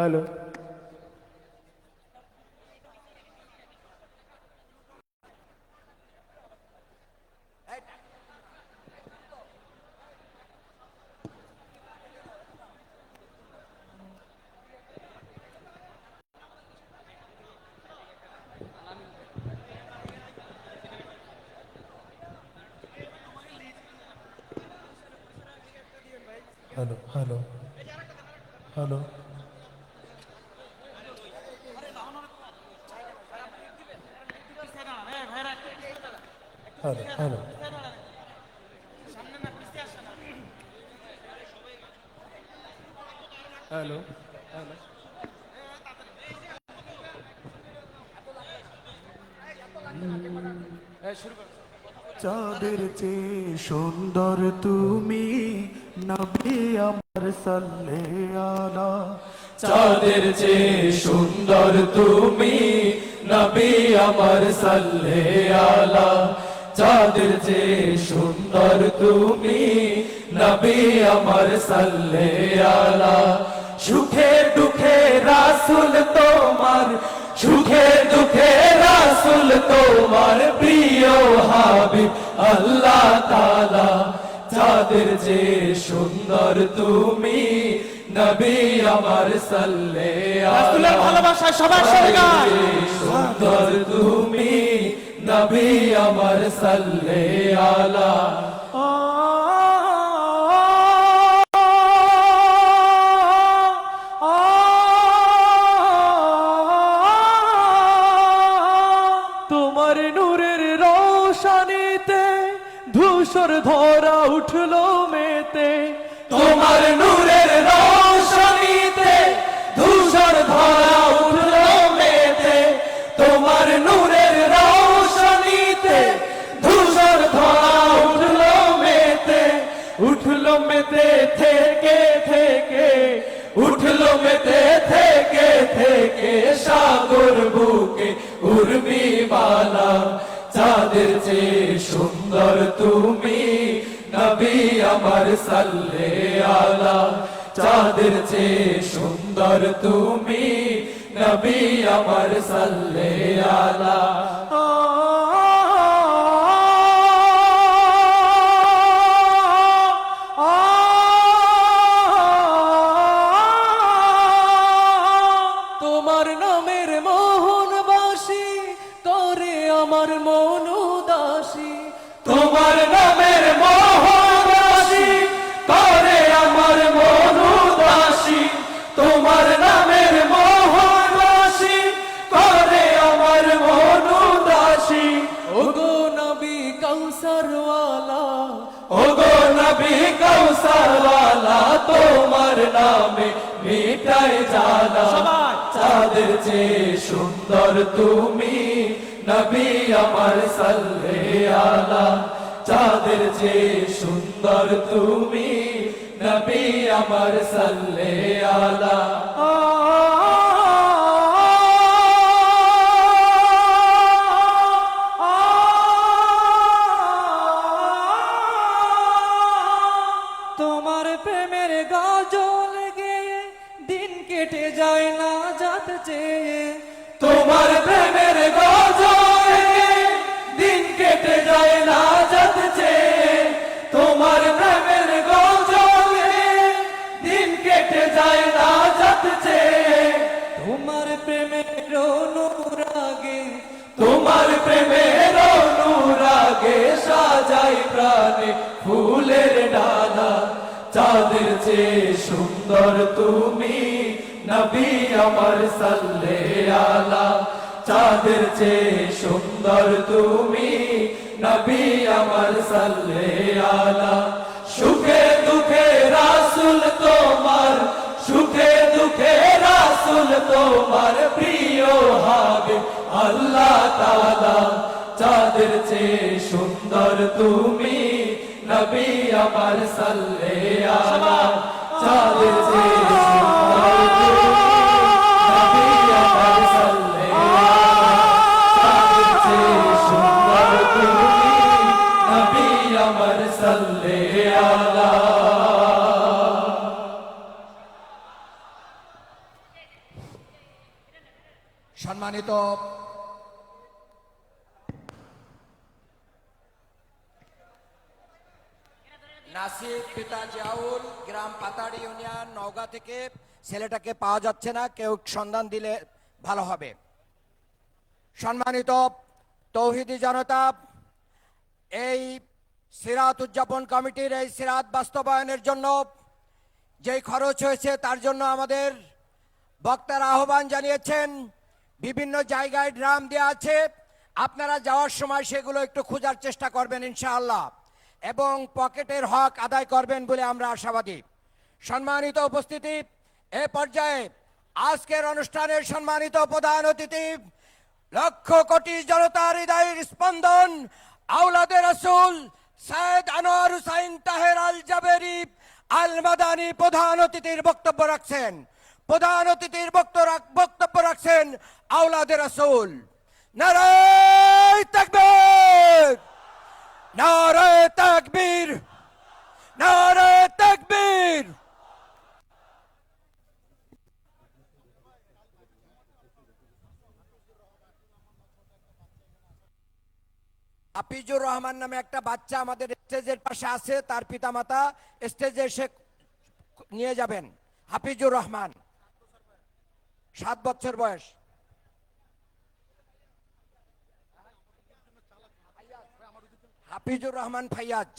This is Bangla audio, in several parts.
Hello hello hello hello hello hello hello hello চাঁদের চেয়ে সুন্দর তুমি, নবী আমার সাল্লে আলা। চাঁদের চেয়ে সুন্দর তুমি, নবী আমার সাল্লে আলা। চাঁদের চেয়ে সুন্দর তুমি, নবী আমার সাল্লে আলা। সুখে দুঃখে রাসূল তোমার, সুখে দুঃখে রাসূল তোমার প্রিয় হাবিব আল্লাহ তাআলা। চাঁদের যে সুন্দর তুমি, নবী আমার সাল্লে আলা। রাসূলের ভালোবাসায় সবার সঙ্গে গায়। সুন্দর তুমি, নবী আমার সাল্লে আলা। তোমার নূরের রোশনীতে ধূসর ধরা উঠলো মেতে। তোমার নূরের রোশনীতে ধূসর ধরা উঠলো মেতে। তোমার নূরের রোশনীতে ধূসর ধরা উঠলো মেতে। উঠলো মেতে থেকে থেকে, উঠলো মেতে থেকে থেকে সাগর বুকে উর্মি বালা। চাঁদের চেয়ে সুন্দর তুমি, নবী আমার সাল্লে আলা। চাঁদের চেয়ে সুন্দর তুমি, নবী আমার সাল্লে আলা। তোমার নামের মোহন বাসি করে আমার মন উদাসী। তোমার নামের মোহন বাসি করে আমার মন উদাসী। তোমার নামের মোহন বাসি করে আমার মন উদাসী। ওগো নবী কাউসারওয়ালা, ওগো নবী কাউসারওয়ালা, তোমার নামে মিটায় জ্বালা। চাঁদের চেয়ে সুন্দর তুমি, নবী আমার সাল্লে আলা। চাঁদের চেয়ে সুন্দর তুমি, নবী আমার সাল্লে আলা। তোমার প্রেমের গজল গেয়ে দিন কেটে যায় না যাত চেয়ে। তোমার প্রেমের গজল গেয়ে দিন কেটে যায় না যাত চেয়ে। তোমার প্রেমের গজল গেয়ে দিন কেটে যায় না যাত চেয়ে। তোমার প্রেমের অনুরাগে, তোমার প্রেমের অনুরাগে সাজাই প্রাণে ফুলের ডালা। চাঁদের চেয়ে সুন্দর তুমি, নবী আমার সাল্লে আলা। চাঁদের চেয়ে সুন্দর তুমি, নবী আমার সাল্লে আলা। সুখে দুঃখে রাসূল তোমার, সুখে দুঃখে রাসূল তোমার প্রিয় হাবিব আল্লাহ তাআলা। চাঁদের চেয়ে সুন্দর তুমি, নবী আমার সাল্লে আলা। চাঁদের চেয়ে সুন্দর তুমি, নবী আমার সাল্লে আলা। চাঁদের চেয়ে সুন্দর তুমি, নবী আমার সাল্লে আলা। সম্মানিত নাসিব পিতা জিয়াউল, গ্রাম পাতাড়ি ইউনিয়ন, নওগাঁ থেকে। ছেলেটাকে পাওয়া যাচ্ছে না, কেউ সন্ধান দিলে ভালো হবে। সম্মানিত তৌহিদি জনতা, এই সিরাত উদযাপন কমিটির এই সিরাত বাস্তবায়নের জন্য যেই খরচ হয়েছে তার জন্য আমাদের বক্তারা আহ্বান জানিয়েছেন। বিভিন্ন জায়গায় ড্রাম দেওয়া আছে, আপনারা যাওয়ার সময় সেগুলো একটু খোঁজার চেষ্টা করবেন ইনশাআল্লাহ, এবং পকেটের হক আদায় করবেন বলে আমরা আশাবাদী। সম্মানিত উপস্থিতি, এ পর্যায়ে আজকের অনুষ্ঠানের সম্মানিত প্রধান অতিথি, লক্ষ কোটি জনতার হৃদয়ের স্পন্দন, আওলাদে রাসূল সৈয়দ আনোয়ার হুসাইন তাহের আল জাবেরি আল মাদানী প্রধান অতিথির বক্তব্য রাখছেন। প্রধান অতিথির বক্তব্য রাখছেন আওলাদে রাসূল। নারায়ে তাকবীর, নারায়ে তাকবীর, নারায়ে তাকবীর। হাফিজুর রহমান নামে একটা বাচ্চা আমাদের স্টেজের পাশে আছে, তার পিতামাতা স্টেজে এসে নিয়ে যাবেন। হাফিজুর রহমান, 7 বছর বয়স। হাফিজুর রহমান ফাইয়াজ।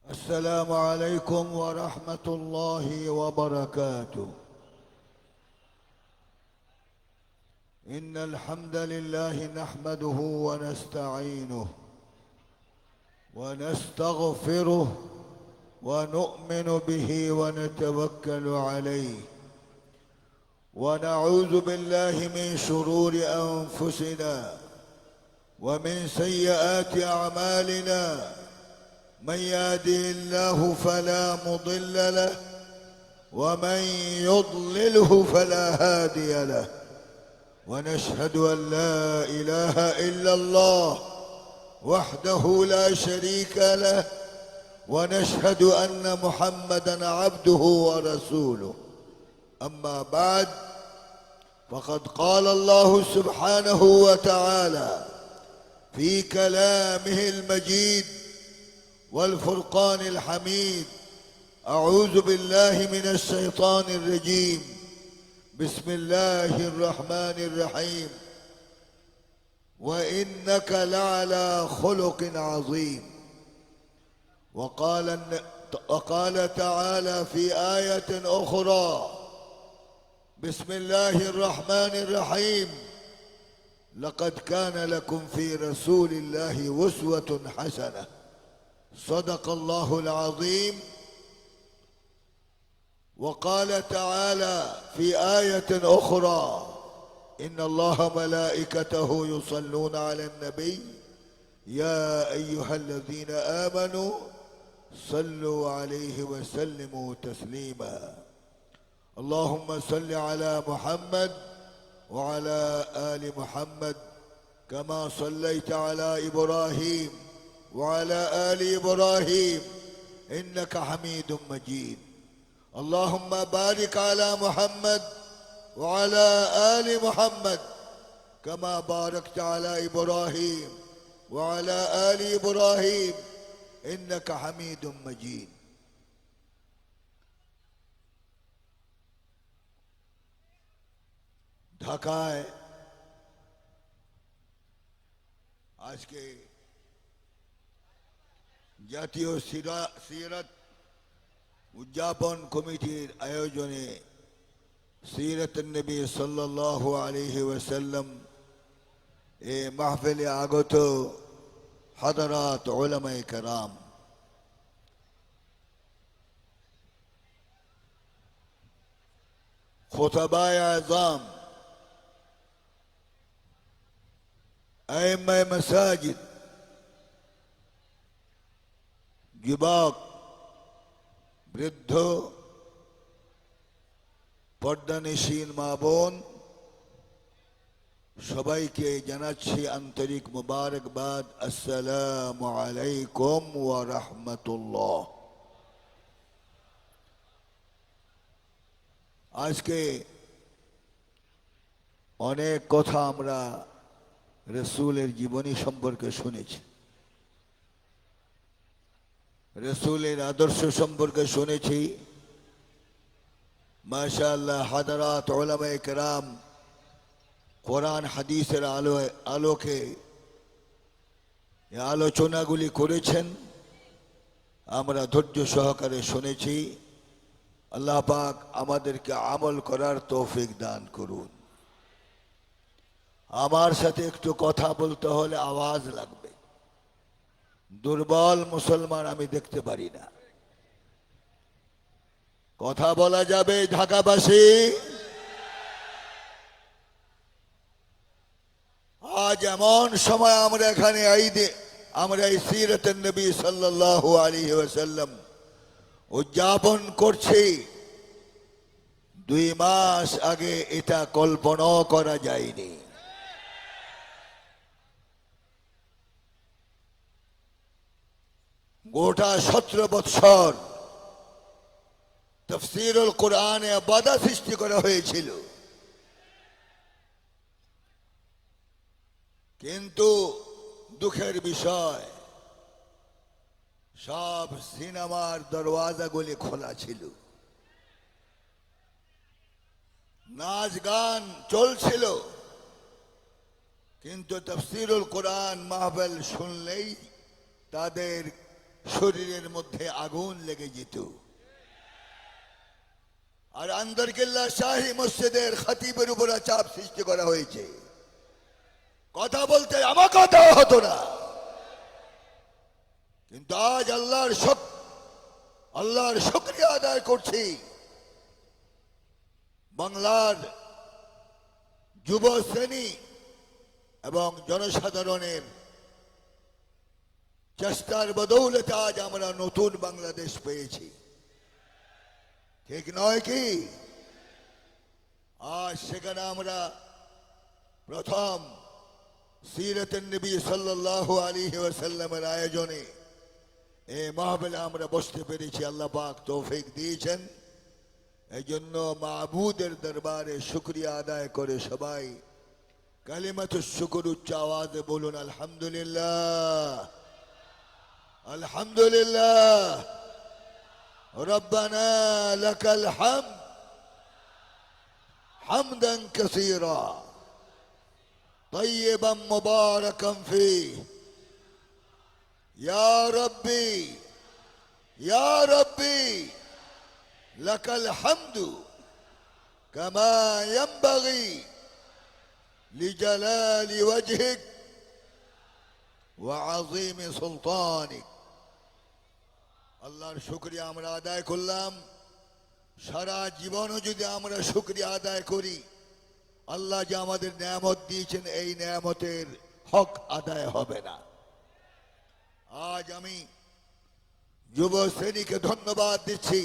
السلام عليكم ورحمة الله وبركاته. إن الحمد لله نحمده ونستعينه ونستغفره ونؤمن به ونتوكل عليه، ونعوذ بالله من شرور أنفسنا ومن سيئات أعمالنا. من يهده الله فلا مضل له ومن يضلله فلا هادي له، ونشهد أن لا إله إلا الله وحده لا شريك له، ونشهد أن محمدًا عبده ورسوله. أما بعد، فقد قال الله سبحانه وتعالى في كلامه المجيد والفرقان الحميد: أعوذ بالله من الشيطان الرجيم، بسم الله الرحمن الرحيم، وإنك لعلى خلق عظيم. وقال تعالى في آية أخرى: بسم الله الرحمن الرحيم، لقد كان لكم في رسول الله أسوة حسنة. صدق الله العظيم. وقال تعالى في آية أخرى: إن الله ملائكته يصلون على النبي يا أيها الذين آمنوا صلوا عليه وسلموا تسليما. اللهم صل على محمد وعلى آل محمد كما صليت على إبراهيم وعلى آل إبراهيم إنك حميد مجيد. اللهم بارك على محمد وعلى آل محمد كما باركت على إبراهيم وعلى آل إبراهيم إنك حميد مجيد. ঢাকায় আজকে জাতীয় সিরাত উদযাপন কমিটির আয়োজনে সিরাত নবী সাল্লাল্লাহু আলাইহি ওয়াসাল্লাম এ মাহফিলে আগত হাদারাত উলামায়ে কেরাম, খুতাবায়ে আযম, আইম্মায়ে মাসাজিদ, যুবক, বৃদ্ধ, পর্দানিশীন মা বোন, সবাইকে জানাচ্ছি আন্তরিক মুবারকবাদ। আসসালামু আলাইকুম ওয়া রাহমাতুল্লাহ। আজকে অনেক কথা আমরা রসুলের জীবনী সম্পর্কে শুনেছি, রসুলের আদর্শ সম্পর্কে শুনেছি। মাশাআল্লাহ, হাদারাত উলামায়ে কেরাম কোরআন হাদিসের আলোকে আলোচনাগুলি করেছেন, আমরা ধৈর্য সহকারে শুনেছি। আল্লাহ পাক আমাদেরকে আমল করার তৌফিক দান করুন। আমার সাথে একটু কথা বলতে হলে আওয়াজ লাগবে, দুর্বল মুসলমান আমি দেখতে পারি না। কথা বলা যাবে ঢাকাবাসী? আজ এমন সময় আমরা এখানে আমরা এই সিরাতুন নবী সাল্লাল্লাহু আলাইহি ওয়াসাল্লাম উদযাপন করছি। 2 মাস আগে এটা কল্পনাও করা যায়নি। গোটা 17 বৎসর তাফসীরুল কোরআনে বাধা সৃষ্টি করা হয়েছিল, কিন্তু দুঃখের বিষয় সব সিনেমার দরওয়াজাগুলি খোলা ছিল, নাচ গান চলছিল, কিন্তু তাফসীরুল কোরআন মাহফিল শুনলেই তাদের শরীরের মধ্যে আগুন লেগে যেত। আর আন্দরকিল্লা শাহী মসজিদের খতিবের উপর চাপ সৃষ্টি করা হয়েছে, কথা বলতে আমাকে দেওয়া হতো না। কিন্তু আজ আল্লাহর শুকরিয়া আদায় করছি, বাংলার যুব শ্রেণী এবং জনসাধারণের চেষ্টার বদৌলতে আজ আমরা নতুন বাংলাদেশ পেয়েছি, ঠিক নয় কি? আজ সেখানে আমরা প্রথম সিরাতুন নবী সাল্লাল্লাহু আলাইহি ওয়াসাল্লামের আয়োজনে এই মাহফিলে আমরা বসতে পেরেছি। আল্লাহ পাক তৌফিক দিয়েছেন, এই জন্য মাবুদের দরবারে শুকরিয়া আদায় করে সবাই কালিমাতুশ শুকর উচ্চ আওয়াজে বলুন আলহামদুলিল্লাহ, আলহামদুলিল্লাহ, রব্বানা লাকাল হামদ হামদান কাসীরা طيبا مباركا فيه يا ربي يا ربي لك الحمد كما ينبغي لجلال وجهك وعظيم سلطانك। আল্লাহর শুকরিয়া আমরা আদায় করলাম। সারা জীবনও যদি আমরা শুকরিয়া আদায় করি, আল্লাহ যে আমাদের নেয়ামত দিয়েছেন এই নেয়ামতের হক আদায় হবে না। আজ আমি যুব শ্রেণীকে ধন্যবাদ দিচ্ছি,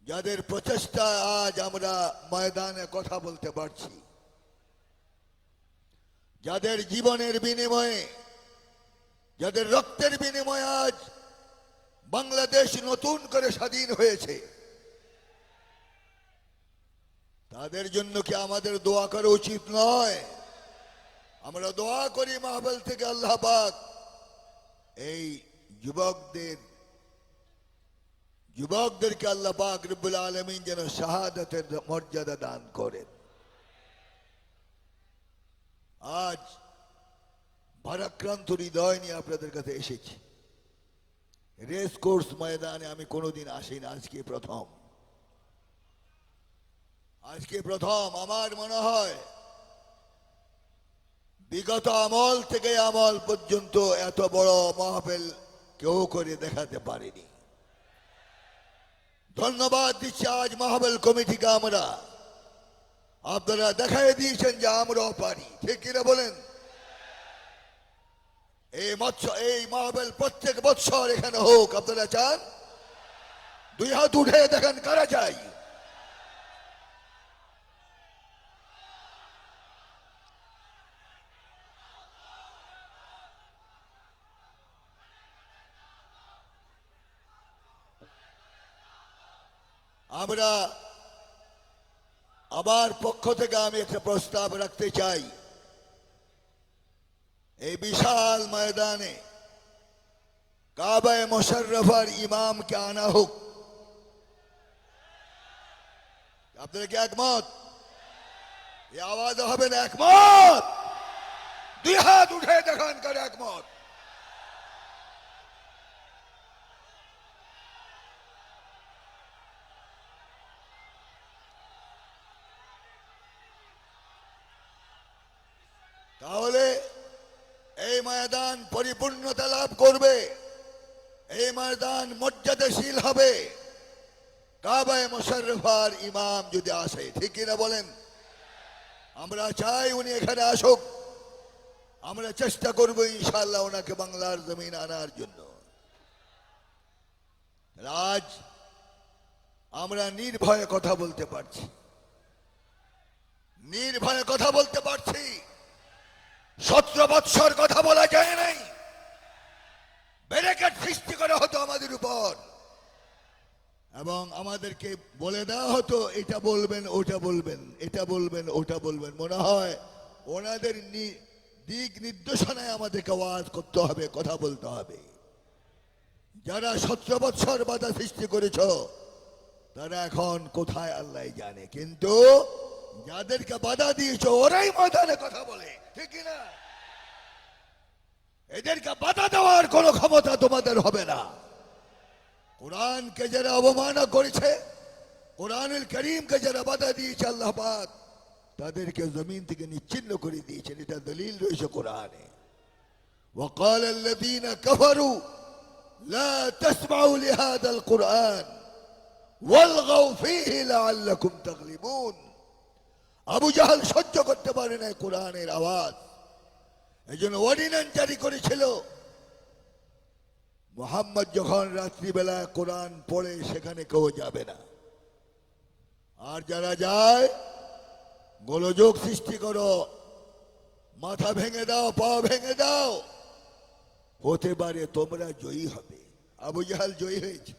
যাদের প্রচেষ্টায় আজ আমরা ময়দানে কথা বলতে পারছি, যাদের জীবনের বিনিময়ে, যাদের রক্তের বিনিময়ে আজ বাংলাদেশ নতুন করে স্বাধীন হয়েছে। তাদের জন্য কি আমাদের দোয়া করা উচিত নয়? আমরা দোয়া করি মাহফিল থেকে আল্লাহ পাক এই যুবকদেরকে আল্লাহ পাক রব্বুল আলামিন যেন শাহাদাতের মর্যাদা দান করেন। আজ ভারাক্রান্ত হৃদয় নিয়ে আপনাদের কাছে এসেছি। রেস কোর্স ময়দানে আমি কোনোদিন আসিনি, আজকে প্রথম আমার মনে হয় বিগত আমল থেকে আমল পর্যন্ত এত বড় মাহফিল কেউ করে দেখাতে পারেনি। ধন্যবাদ দিচ্ছি আজ মাহফিল কমিটিকে। আপনারা দেখাই দিয়েছেন যে আমরাও পারি, ঠিক কিনা বলেন? এই মাহফিল প্রত্যেক বৎসর এখানে হোক, আপনারা চান? দুই হাত উঠে দেখেন কারা চাই। আমরা আমার পক্ষ থেকে আমি একটা প্রস্তাব রাখতে চাই, এই বিশাল ময়দানে কাবায়ে মুশাররফার ইমামকে আনা হোক। আপনারা কি একমত? এই আওয়াজ হবে না একমত? দুই হাত উঠে দেখান কারা একমত। তাহলে এই ময়দান পরিপূর্ণতা লাভ করবে, এই ময়দান মর্যাদাশীল হবে কাবায়ে মুশাররফার ইমাম যদি আসে, ঠিক কিনা বলেন? আমরা চাই উনি এখানে আসুক, আমরা চেষ্টা করবো ইনশাআল্লাহ ওনাকে বাংলার জমিন আনার জন্য। আজ আমরা নির্ভয়ে কথা বলতে পারছি, নির্ভয়ে কথা বলতে পারছি। 17 বৎসর কথা বলা যায় নাই, ব্যারিকেড সৃষ্টি করা হতো আমাদের উপর এবং আমাদেরকে বলে দেওয়া হতো এটা বলবেন ওটা বলবেন, এটা বলবেন ওটা বলবেন। মনে হয় ওনাদের দিক নির্দেশনায় আমাদেরকে ওয়াজ করতে হবে, কথা বলতে হবে। যারা 17 বৎসর বাধা সৃষ্টি করেছ তারা এখন কোথায় আল্লাহ জানে, কিন্তু যাদেরকে বাধা দিয়েছ ওরাই ময়দানে কথা বলে, ঠিক না? এদেরকে বাধা দেওয়ার কোনো ক্ষমতা তোমাদের হবে না। কোরআনকে যারা অবমাননা করেছে, কোরআনুল কারীমকে যারা বাধা দিয়েছে আল্লাহ পাক তাদেরকে জমিন থেকে নিচ্ছিন্ন করে দিয়েছেন। এটা দলিল রয়েছে কোরআনে। وقال الذين كفروا لا تسمعوا لهذا القرآن والغوا فيه لعلكم تغلبون। আবু জাহেল সহ্য করতে পারে না কোরআনের আওয়াজ, এই জন্য অর্ডিন্যান্স জারি করেছিল মুহাম্মদ যখন রাত্রিবেলা কোরআন পড়ে সেখানে কেউ যাবে না, আর যারা যায় গোলযোগ সৃষ্টি করো, মাথা ভেঙে দাও, পা ভেঙে দাও, হতে পারে তোমরা জয়ী হবে। আবু জাহেল জয়ী হয়েছে?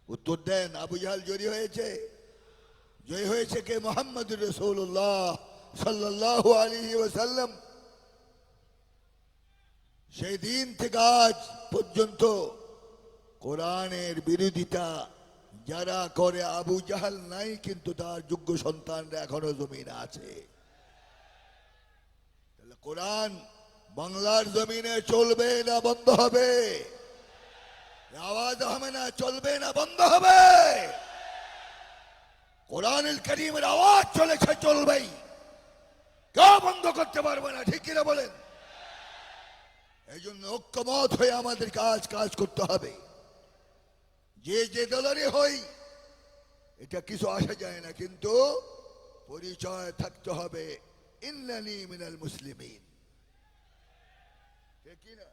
উত্তর দেন, আবু জাহেল জয়ী হয়েছে? জয়ী হয়েছে কে? মুহাম্মদুর রাসূলুল্লাহ সাল্লাল্লাহু আলাইহি ওয়াসাল্লাম। সেই দিন থেকে আজ পর্যন্ত কোরআনের বিরোধিতা যারা করে, আবু জাহেল নাই কিন্তু তার যোগ্য সন্তানরা এখনো জমিনে আছে। তাহলে কোরআন বাংলার জমিনে চলবে না বন্ধ হবে? আওয়াজ হবে না, চলবে না বন্ধ হবে? কোরআনুল কারীমের আওয়াজ চলেছে, চলবেই, কেউ বন্ধ করতে পারবে না, ঠিক কিনা বলেন? এই জন্য ঐক্যমত হয়ে আমাদের কাজ করতে হবে। যে দলেরই হই এটা কিছু আসা যায় না, কিন্তু পরিচয় থাকতে হবে ইন্নানি মিনাল মুসলিমিন, ঠিক কিনা?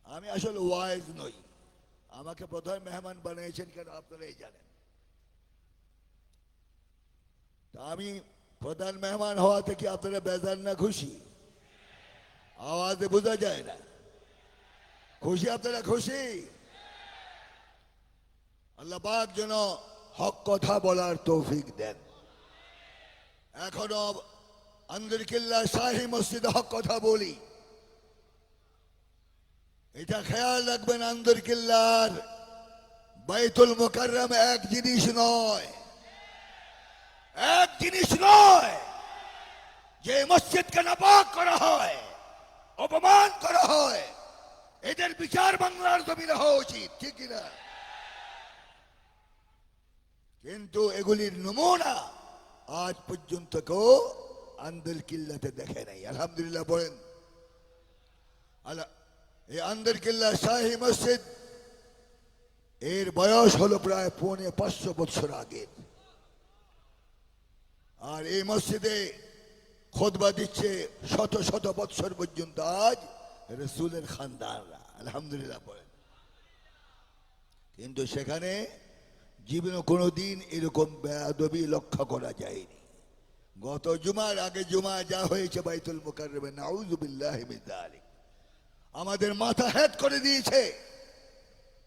আমি আসলে ওয়াইজ নই, আমাকে প্রধান মেহমান বানিয়েছেন কেন আপনারাই জানেন। তা আমি প্রধান মেহমান হওয়া থেকে আপনারা বেজার না খুশি? আওয়াজে বোঝা যায় না। খুশি? আপনারা খুশি? আল্লাহ পাক যেন হক কথা বলার তৌফিক দেন। এখনো আন্দরকিল্লা শাহী মসজিদে হক কথা বলি, এটা খেয়াল রাখবেন। আন্দরকিল্লার বাইতুল মুকাররম এক জিনিস নয়, এক জিনিস নয়। যে মসজিদকে নাপাক করা হয়, অপমান করা হয়, বেয়াদবি না হওয়া উচিত, ঠিক কিনা? কিন্তু এগুলির নমুনা আজ পর্যন্ত কেউ আন্দর কিল্লাতে দেখে নাই। আলহামদুলিল্লাহ বলেন। এই আন্দর কিল্লা শাহী মসজিদ এর বয়স হলো প্রায় 550 বছর আগের। আর এই মসজিদে খুতবা দিচ্ছে শত শত বছর পর্যন্ত আজ রাসূলের খানদানরা। আলহামদুলিল্লাহ বলেন। কিন্তু সেখানে জীবনে কোনোদিন এরকম বেয়াদবি লক্ষ্য করা যায়নি। গত জুমার আগে জুমা যা হয়েছে বাইতুল মুকাররমে, নাউযু বিল্লাহি মিন যালিক, আমাদের মাথা হেট করে দিয়েছে,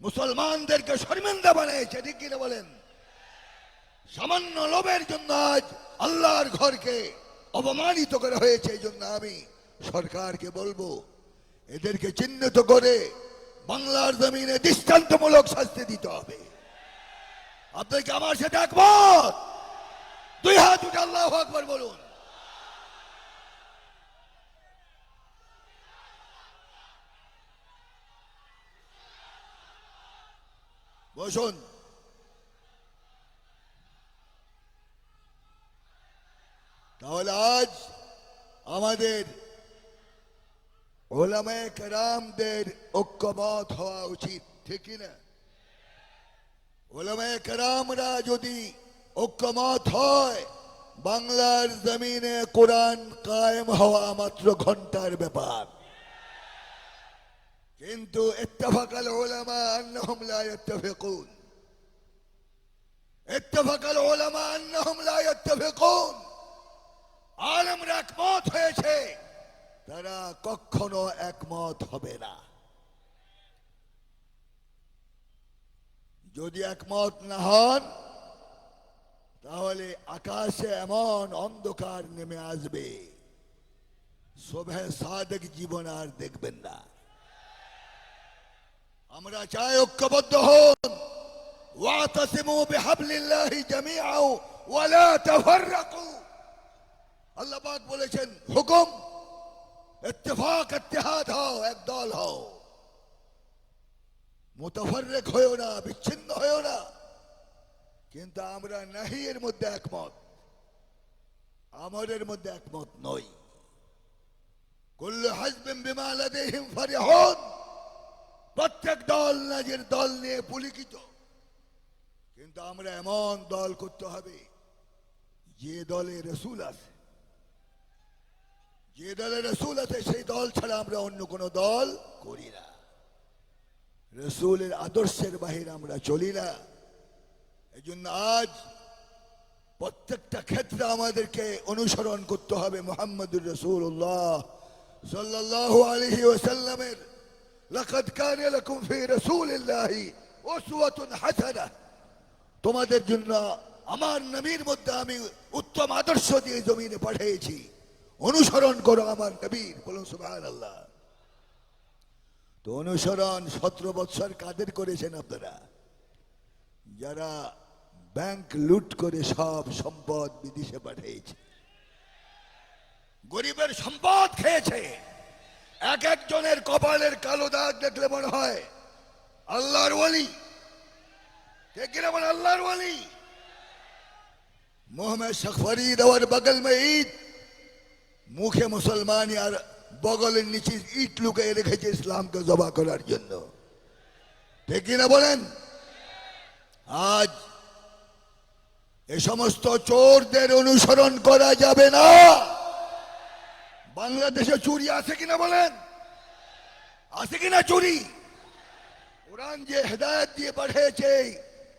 মুসলমানদেরকে শর্মিন্দা বানিয়েছে, ঠিক কিনা বলেন? সামান্য লোভের জন্য আজ আল্লাহর ঘরকে অপমানিত করা হয়েছে। এই জন্য আমি সরকারকে বলবো, এদেরকে চিহ্নিত করে বাংলার জমিনে দৃষ্টান্তমূলক শাস্তি দিতে হবে। আপনাকে আমার সাথে একমত? দুই হাত উঠে আল্লাহু আকবার বলুন। বসুন। তাহলে আজ আমাদের উলামায়ে কেরামদের ঐক্যমত হওয়া উচিত, ঠিক না? উলামায়ে কেরামরা যদি ঐক্যমত হয়, বাংলার জমিনে কোরআন কায়েম হওয়া মাত্র ঘন্টার ব্যাপার। কিন্তু ইত্তাফাকাল উলামা আন্নাহুম লা ইত্তাফিকুন, ইত্তাফাকাল উলামা আন্নাহুম লা ইত্তাফিকুন। আলেমরা একমত হয়েছে, তারা কখনো একমত হবে না। যদি একমত না হন, তাহলে আকাশে এমন অন্ধকার নেমে আসবে, সুবহে সাদেক জীবন আর দেখবেন না। আমরা চাই ঐক্যবদ্ধ হন। ওয়াতাসিমু বিহাবলিল্লাহি জামিআও ওয়া লা তাফাররাকু। আল্লাহ পাক বলেছেন, হুকুম ইত্তেফাক ইত্তেহাদ হও, এক দল হও, মুতাফাররিক হয়েও না, বিচ্ছিন্ন হয়েও না। কিন্তু আমরা নাহি এর মধ্যে একমত, আমরের মধ্যে একমত নই। কুল্লু হিজবিন বিমা লাদাইহিম ফারিহুন। প্রত্যেক দল নিজের দল নিয়ে পুলকিত। কিন্তু আমরা এমন দল করতে হবে যে দলে রাসূল আছে, যে দলে রাসূল আছে সেই দল ছাড়া আমরা অন্য কোনো দল করি না। রাসূলের আদর্শের বাহিরে আমরা চলি না। এই জন্য আজ প্রত্যেকটা ক্ষেত্রে আমাদেরকে অনুসরণ করতে হবে মুহাম্মদুর রাসূলুল্লাহ সাল্লাল্লাহু আলাইহি ওয়াসাল্লামের। লাকাদ কানা লাকুম ফি রাসূলিল্লাহি উসওয়াতুন হাসানাহ। তোমাদের জন্য আমার নবীর মধ্যে আমি উত্তম আদর্শ দিয়ে জমিনে পাঠিয়েছি, অনুসরণ করো আমার নবীর। বলুন সুবহানাল্লাহ। তো অনুসরণ 17 বছর কাদের করেছেন আপনারা? যারা ব্যাংক লুট করে সব সম্পদ বিদেশে পাঠিয়েছে, গরিবের সম্পদ খেয়েছে। এক একজনের কপালের কালো দাগ দেখলে মনে হয় আল্লাহর ওয়ালি, ঠিক কিনা বলেন? আল্লাহর ওয়ালি। मुंह में शख फरीद और बगल में ईट, মুখে মুসলমানি আর বগলের নিচে ইট লুকিয়ে রেখেছে ইসলামকে জবা করার জন্য, ঠিক কিনা বলেন? আজ এ সমস্ত চোরদের অনুসরণ করা যাবে না। বাংলাদেশে চুরি আছে কিনা বলেন? আছে কিনা চুরি? কোরআন যে হেদায়েত দিয়ে পাঠিয়েছে,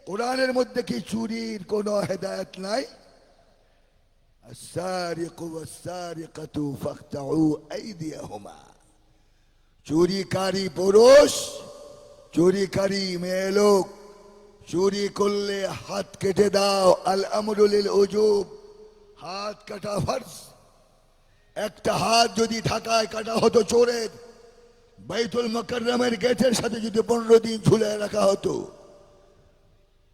কোরআনের মধ্যে কি চুরির কোনো হেদায়েত নাই? السارق والسارقة فاقطعوا أيديهما। চুরিকারী পুরুষ, চুরিকারী মেয়ে লোক, চুরি করলে হাত কেটে দাও। আল আমরু লিল উজুব, হাত কাটা ফরজ। একটা হাত যদি ঢাকায় কাটা হতো চোরের, বাইতুল মুকাররমের গেটের সাথে যদি 15 দিন ঝুলে রাখা হতো,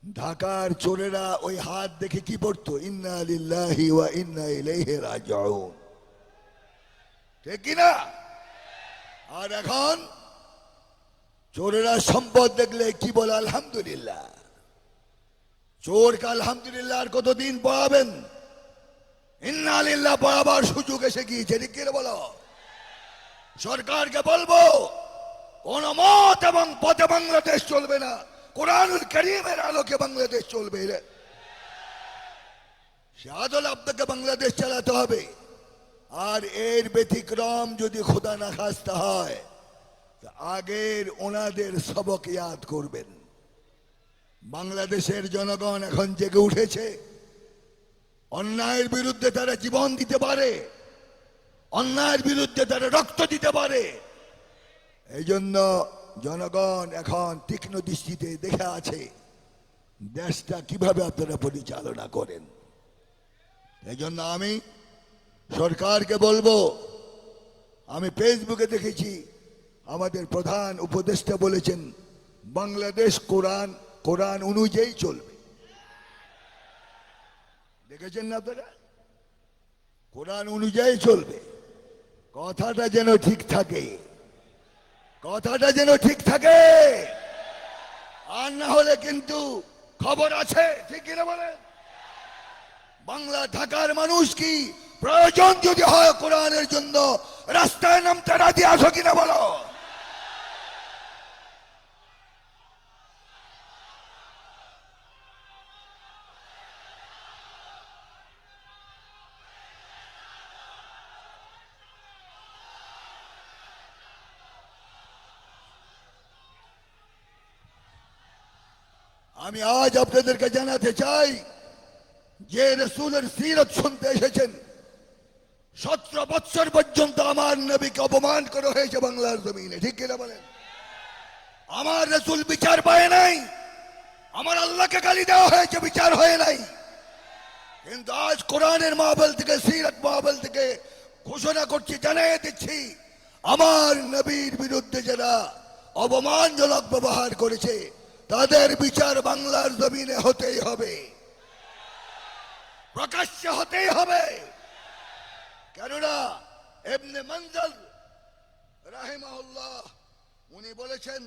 ঢাকার চোরেরা ওই হাত দেখে কি পড়তো? ইন্না লিল্লাহি ওয়া ইন্না ইলাইহি রাজিউন, ঠিক কিনা? আর এখন চোরেরা সম্পদ দেখলে কি বলে আলহামদুলিল্লাহ। চোরকে আলহামদুলিল্লাহ আর কতদিন পড়াবেন? ইন্না লিল্লাহ পড়াবার সুযোগ এসে গিয়েছে, ঠিক কি বলো? সরকারকে বলবো কোন মত এবং পথে বাংলাদেশ চলবে না, কোরআনুল কারীমের আলোকে বাংলাদেশ চলবে। শাহাদুল আপনাকে বাংলাদেশ চালাতে হবে। আর এর ব্যতিক্রম যদি খোদা না খাস্তা হয়, আগের ওনাদের সবক ইয়াদ করবেন। বাংলাদেশের জনগণ এখন জেগে উঠেছে। অন্যায়ের বিরুদ্ধে তারা জীবন দিতে পারে, অন্যায়ের বিরুদ্ধে তারা রক্ত দিতে পারে। এই জন্য জনগণ এখন তীক্ষ্ণ দৃষ্টিতে দেখে আছে দেশটা কিভাবে আপনারা পরিচালনা করেন। এই জন্য আমি সরকারকে বলবো, আমি ফেসবুকে দেখেছি আমাদের প্রধান উপদেষ্টা বলেছেন বাংলাদেশ কোরআন অনুযায়ী চলবে। দেখেছেন না আপনারা? কোরআন অনুযায়ী চলবে। কথাটা যেন ঠিক থাকে, কথাটা যেন ঠিক থাকে। আর না হলে কিন্তু খবর আছে, ঠিক কিনা বলেন? বাংলা ঢাকার মানুষ কি প্রয়োজন যদি হয় কোরআনের জন্য রাস্তায় নামতে রাজি আছো কিনা বলো? আমি আজ আপনাদেরকে জানাতে চাই যে রাসূলের সিরত শুনতে এসেছেন, 17 বছর পর্যন্ত আমার নবীকে অপমান করা হয়েছে বাংলার জমিনে, ঠিক কিনা বলেন? আমার রাসূল বিচার পায় নাই, আমার আল্লাহকে গালি দেওয়া হয়েছে, বিচার হয় নাই। কিন্তু আজ কোরআনের মাহফিল থেকে, সিরত মাহফিল থেকে ঘোষণা করছি, জানিয়ে দিচ্ছি, আমার নবীর বিরুদ্ধে যারা অপমানজনক ব্যবহার করেছে তাদের বিচার বাংলার জমিনে হতেই হবে, প্রকাশ্যে হতেই হবে। কেননা ইবনে মনজুর রাহিমাহুল্লাহ উনি বলেছেন,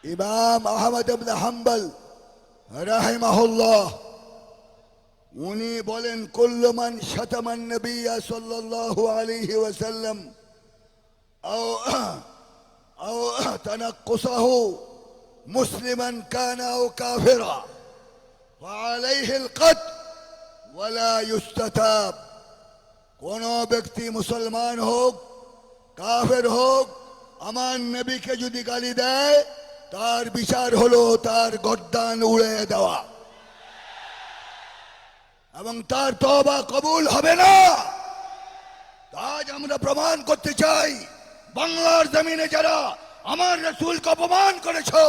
ইমাম আহমদ ইবনে হাম্বল রাহিমাহুল্লাহ উনি বলেন, কুল্লু মান শাতামান নবী সাল্লাল্লাহু আলাইহি ওয়াসাল্লাম আও তানাক্কুসাহু মুসলিমান কানা আও কাফিরা ফাআলাইহি আল-কত ওয়ালা ইউস্তাতাব। কোন ব্যক্তি মুসলমান হোক কাফের হোক আমার নবীকে যদি গালি দেয় তার বিচার হলো তার গর্দান উড়ে দেওয়া, এবং তার তওবা কবুল হবে না। আজ আমরা প্রমাণ করতে চাই, বাংলার জমিনে যারা আমার রাসূলকে অপমান করেছো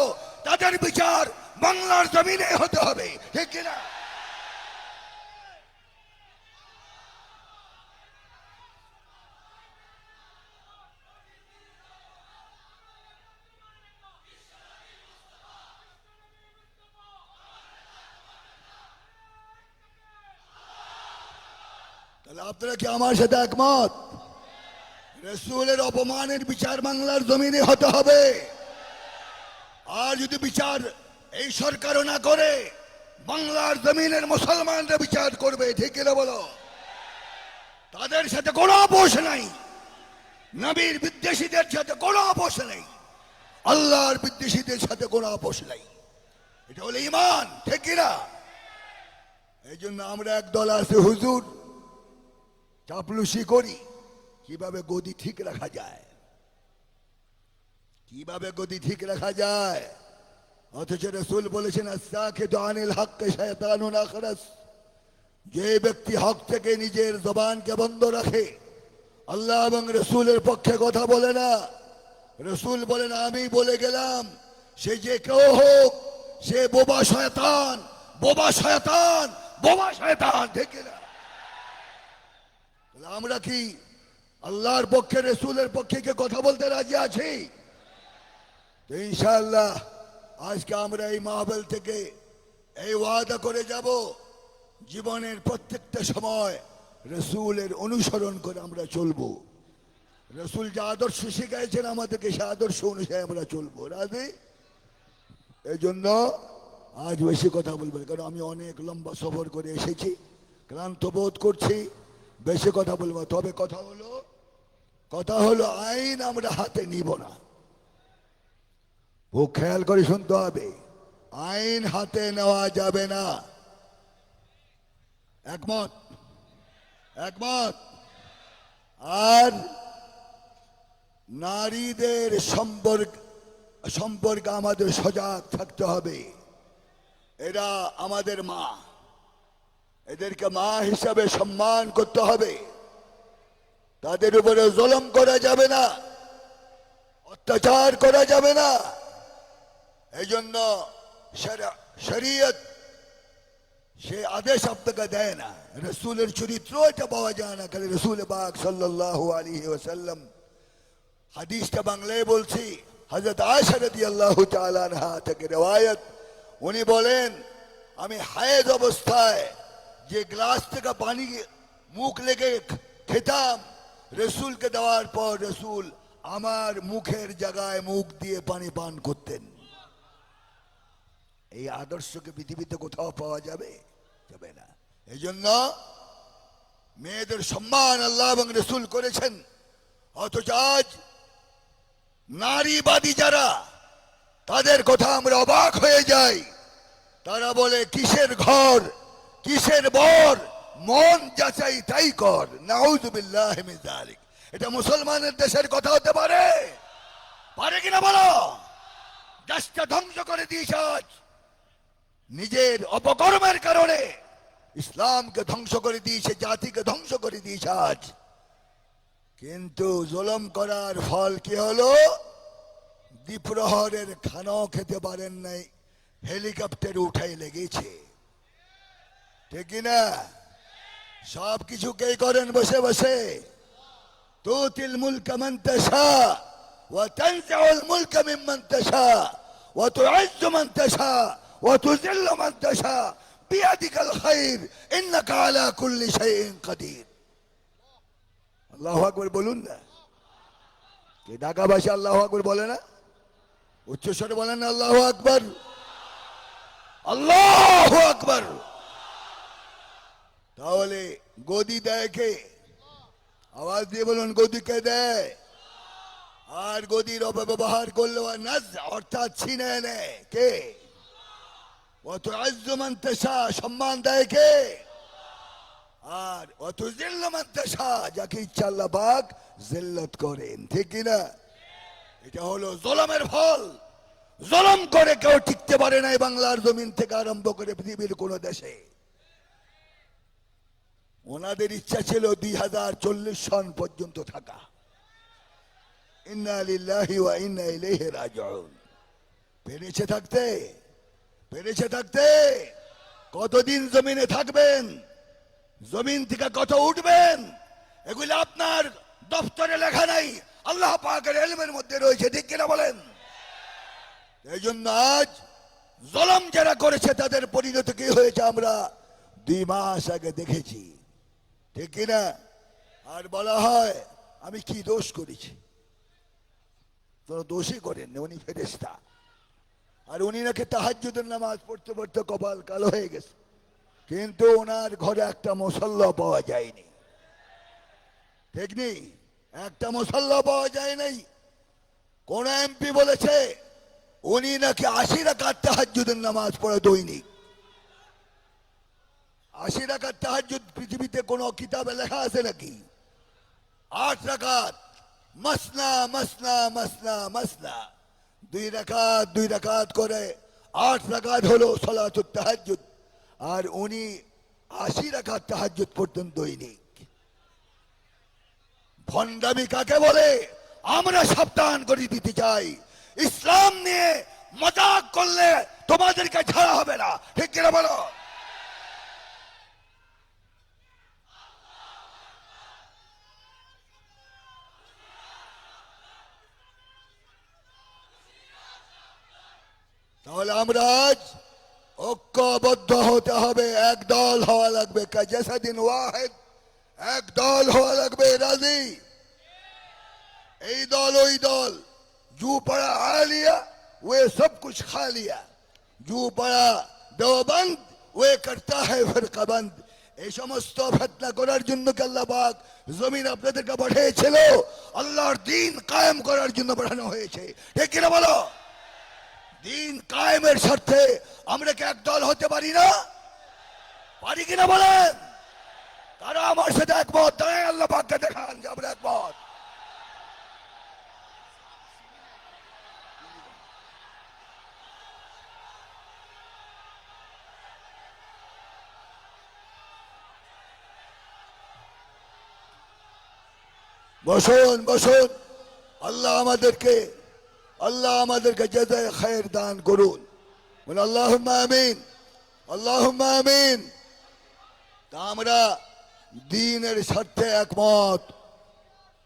তাদের বিচার বাংলার জমিনে হতে হবে, ঠিক কিনা? তাহলে আপনারা কি আমার সাথে একমত? রাসূলের অপমানের বিচার বাংলার জমিনে হতে হবে। আর যদি বিচার এই সরকারও না করে, বাংলার জমিনের মুসলমানরা বিচার করবে, ঠিক কিনা বলো? তাদের সাথে কোনো আপোষ নাই, নবীর বিদ্বেষীদের সাথে কোনো আপোষ নেই, আল্লাহর বিদ্বেষীদের সাথে কোনো আপোষ নাই। এটা হলো ঈমান, ঠিক কিনা? এই জন্য আমরা একদল আছে হুজুর চাপলুসি করি কিভাবে গদি ঠিক রাখা যায়, কিভাবে গদি ঠিক রাখা যায়। অথচ রাসূল বলেছেন, আস-সাকিতু আনিল হক্কি শায়তানুন আখরাস। যে ব্যক্তি হক থেকে নিজের জবানকে বন্ধ রাখে, আল্লাহ এবং রাসূলের পক্ষে কথা বলে না, রাসূল বলেন আমি বলে গেলাম, সে যে কেউ হোক সে বোবা শয়তান, বোবা শয়তান, বোবা শয়তান। ঠিক না? তাহলে আমরা কি আল্লাহর পক্ষে, রসুলের পক্ষে কি কথা বলতে রাজি আছি? তো ইনশাআল্লাহ আজকে আমরা এই মাহফিল থেকে এই ওয়াদা করে যাব, জীবনের প্রত্যেকটা সময় রসুলের অনুসরণ করে আমরা চলবো। রসুল যে আদর্শ শিখাইছেন আমাদেরকে, সে আদর্শ অনুযায়ী আমরা চলবো। রাজি? এই জন্য আজ বেশি কথা বলবো না, কারণ আমি অনেক লম্বা সফর করে এসেছি, ক্লান্ত বোধ করছি, বেশি কথা বলবো। তবে কথা হলো আইন আমরা হাতে নিব না। খুব খেয়াল করে শুনতে হবে, আইন হাতে নেওয়া যাবে না। একমত? একমত? আর নারীদের সম্পর্কে আমাদের সজাগ থাকতে হবে। এরা আমাদের মা, এদেরকে মা হিসাবে সম্মান করতে হবে। তাদের উপরে জুলুম করা যাবে না, অত্যাচার করা যাবে না। এই জন্য শরীয়ত সে আদেশ আপনাকে দেয় না। রসুলের চরিত্র এটা পাওয়া যায় না, খালি রসুল পাক সাল্লাল্লাহু আলাইহি ওয়াসাল্লাম। হাদিসটা বাংলায় বলছি, হযরত আয়েশা রাদিয়াল্লাহু তাআলা আনহা থেকে রওয়ায়াত। উনি বলেন, আমি হায়েজ অবস্থায় যে গ্লাস থেকে পানি মুখ লেগে খেতাম, রসুলকে দেওয়ার পর রসুল আমার মুখের জায়গায় মুখ দিয়ে পানি পান করতেন। এই আদর্শকে পৃথিবীতে কোথাও পাওয়া যাবে? যাবে না। এই জন্য মেয়েদের সম্মান আল্লাহ এবং রসুল করেছেন, অথচ আজ নারীবাদী যারা, তাদের কথা আমরা অবাক হয়ে যাই। তারা বলে কিসের ঘর, কিসের বর, মন যাচাই তাই কর। নাউযুবিল্লাহি মিন যালিক। এটা মুসলমানের দেশের কথা হতে পারে? পারে কিনা বলো? দেশটা ধ্বংস করে দিয়েছে আজ নিজের অপকর্মের কারণে। ইসলামকে ধ্বংস করে দিয়েছে, জাতিকে ধ্বংস করে দিয়েছে আজ। কিন্তু জুলুম করার ফল কি হলো? দ্বীপ্রহরের খানাও খেতে পারেন নাই, হেলিকপ্টার উঠাই লেগেছে। ঠিক না? সব কিছু কে করেন বসে বসে? তুতিল মুলকা মান তাশা ওয়া তানজিউল মুলকা মিম্মান তাশা ওয়া তুইজ্জু মান তাশা ওয়া তুযিল্লু মান তাশা বিয়াদিকাল খায়র ইন্নাকা আলা কুল্লি শাইইন কাদির। আল্লাহু আকবার বলুন না। কে ঢাকা ভাষা আল্লাহু আকবার বলে না? উচ্চস্বরে বলেন না আল্লাহু আকবার, আল্লাহু আকবার। তাহলে গদি দেয় কে? আওয়াজ দিয়ে বলুন, গদি কে দেয়? আর গদির অপব্যবহার করলে অর্থাৎ ছিনে নেয় কে? অত আজ্জমান তেসা, সম্মান দেয় কে? আর অত জিল্লমান তেসা, যাকে ইচ্ছা আল্লাহ পাক জিল্লত করেন। ঠিক কিনা? এটা হলো জুলুমের ফল। জুলুম করে কেউ টিকতে পারে না বাংলার জমিন থেকে আরম্ভ করে পৃথিবীর কোন দেশে। ওনাদের ইচ্ছা ছিল 2040 সন পর্যন্ত থাকা। ইন্না লিল্লাহি ওয়া ইন্না ইলাইহি রাজিউন। পেরেছে থাকতে? পেরেছে থাকতে? কতদিন জমিনে থাকবেন? জমিন থেকে কত উঠবেন? এগুলো আপনার দপ্তরে লেখা নাই, আল্লাহ পাকের ইলমের মধ্যে রয়েছে। ঠিক কিনা বলেন? এই জন্য আজ জুলুম যারা করেছে তাদের পরিণতি কি হয়েছে আমরা 2 মাস আগে দেখেছি। ঠিক কিনা? আর বলা হয় আমি কি দোষ করেছি? তোরা দোষই করেন, উনি ফেরেশতা। আর উনি নাকি তাহাজ্জুদের নামাজ পড়তে পড়তে কপাল কালো হয়ে গেছে, কিন্তু ওনার ঘরে একটা মুসল্লা পাওয়া যায়নি। ঠিক নেই? একটা মুসল্লা পাওয়া যায় নাই। কোন এমপি বলেছে উনি নাকি 80 রাকাত তাহাজ্জুদের নামাজ পড়ে দৈনিক। 80 রাকাত তাহাজ্জুদ পৃথিবীতে কোন কিতাবে লেখা আছে নাকি? 8 রাকাত, মাসনা মাসনা মাসনা মাসনা, 2 রাকাত করে 8 রাকাত হলো সালাতুত তাহাজ্জুদ। আর উনি 80 রাকাত তাহাজ্জুদ পড়তেন দৈনিক। ভণ্ডামি কাকে বলে আমরা সাবধান করে দিতে চাই। ইসলাম নিয়ে মজাক করলে তোমাদেরকে ছাড়া হবে না, ঠিক কিনা বলো? তাহলে আমরা আজ ঐক্যবদ্ধ হতে হবে, এক দল হওয়া লাগবে, জাসাদিন ওয়াহিদ, এক দল হওয়া লাগবে। রাজি? এই দল ওই দল, জু পড়া আলিয়া ওয়ে সব কুছ খা লিয়া, জু পড়া দেওবন্দ ওয়ে করতা হ্যায় ফিরকাবন্দ। এই সমস্ত ফিতনা করার জন্য কি আল্লাহ পাক জমিন আপনাদেরকে পাঠিয়েছিল? আল্লাহর দ্বীন কায়েম করার জন্য পাঠানো হয়েছে, ঠিক কিনা বলো? দ্বীন কায়েমের স্বার্থে আমরা কি একদল হতে পারি না? পারি কিনা বলেন? তারা আমার সাথে একমত, তাই আল্লাহ পাককে দেখান যে আমরা একমত। বসুন বসুন, আল্লাহ আমাদেরকে জাযায়ে খায়ের দান করুন, বলে আল্লাহুম্মা আমিন, আল্লাহুম্মা আমিন। তা আমরা দ্বীনের স্বার্থে একমত,